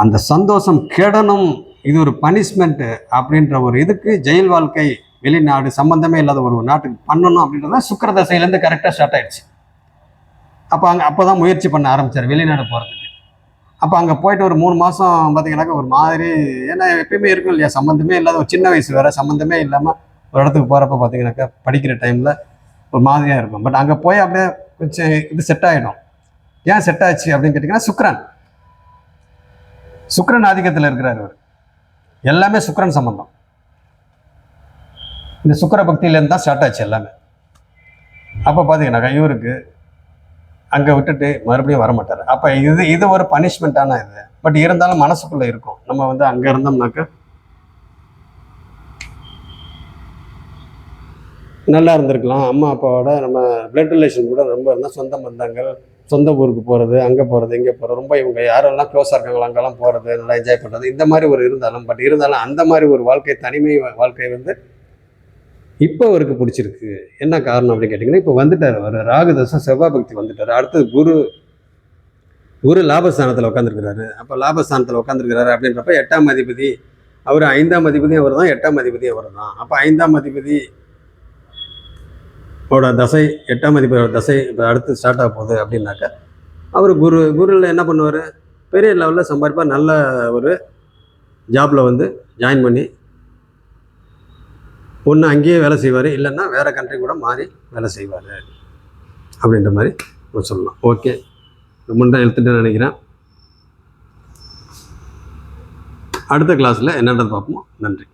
அந்த சந்தோஷம் கெடணும், இது ஒரு பனிஷ்மெண்ட்டு அப்படின்ற ஒரு இதுக்கு ஜெயில் வாழ்க்கை, வெளிநாடு சம்மந்தமே இல்லாத ஒரு நாட்டுக்கு பண்ணணும் அப்படின்றத சுக்கிர தசையிலேருந்து கரெக்டாக ஸ்டார்ட் ஆகிடுச்சு. அப்போ தான் முயற்சி பண்ண ஆரம்பித்தார் வெளிநாடு போகிறதுக்கு. அப்போ அங்கே போயிட்டு ஒரு 3 மாதம் பார்த்தீங்கன்னாக்கா ஒரு மாதிரி, ஏன்னா எப்பயுமே இருக்கும் இல்லையா, சம்மந்தமே இல்லாத ஒரு சின்ன வயசு வேறு, சம்மந்தமே இல்லாமல் ஒரு இடத்துக்கு போகிறப்ப பார்த்தீங்கன்னாக்கா படிக்கிற டைமில் ஒரு மாதிரியாக இருக்கும். பட் அங்கே போய் அப்படியே கொஞ்சம் இது செட் ஆகிடும். ஏன் செட் ஆச்சு அப்படின்னு கேட்டிங்கன்னா சுக்கிரன் ஆதிக்கத்தில் இருக்கிறார் அவர். எல்லாமே சுக்கிரன் சம்பந்தம். இந்த சுக்கிர பக்தியிலேருந்து தான் ஸ்டார்ட் ஆச்சு எல்லாமே. அப்போ பார்த்தீங்கன்னாக்கா இவருக்கு அங்கே விட்டுட்டு மறுபடியும் வரமாட்டார். அப்போ இது ஒரு பனிஷ்மெண்ட்டான இது. பட் இருந்தாலும் மனசுக்குள்ளே இருக்கும், நம்ம வந்து அங்கே இருந்தோம்னாக்கா நல்லா இருந்திருக்கலாம். அம்மா அப்பாவோட நம்ம பிளட் ரிலேஷன் கூட ரொம்ப இருந்தால், சொந்த பந்தங்கள், சொந்த ஊருக்கு போகிறது, அங்கே போகிறது, இங்கே போகிறது, ரொம்ப இவங்க யாரெல்லாம் க்ளோஸாக இருக்காங்களோ அங்கெல்லாம் போகிறது, நல்லா என்ஜாய் பண்ணுறது, இந்த மாதிரி ஒரு இருந்தாலும் அந்த மாதிரி ஒரு வாழ்க்கை, தனிமை வாழ்க்கை வந்து இப்போ அவருக்கு பிடிச்சிருக்கு. என்ன காரணம் அப்படின்னு கேட்டிங்கன்னா, இப்போ வந்துட்டார் அவர், ராகுதசை செவ்வாய் பக்தி வந்துட்டார். அடுத்தது குரு லாபஸ்தானத்தில் உட்காந்துருக்கிறாரு. அப்போ லாபஸ்தானத்தில் உட்காந்துருக்கிறாரு அப்படின்றப்ப 8ஆம் அதிபதி அவர், 5ஆம் அதிபதியும் அவர் தான், 8ஆம் அதிபதியும் அவர் தான். அப்போ 5ஆம் அதிபதி தசை, 8ஆம் அதிபதியோட தசை இப்போ அடுத்து ஸ்டார்ட் ஆக போகுது அப்படின்னாக்கா, அவர் குருவில் என்ன பண்ணுவார், பெரிய லெவலில் சம்பாதிப்பார். நல்ல ஒரு ஜாபில் வந்து ஜாயின் பண்ணி ஒன்று அங்கேயே வேலை செய்வார், இல்லைன்னா வேறு கண்ட்ரி கூட மாறி வேலை செய்வார் அப்படின்ற மாதிரி சொல்லலாம். ஓகே, ரொம்ப எழுத்துட்டு நினைக்கிறேன். அடுத்த கிளாஸில் என்னன்றது பார்ப்போம். நன்றி.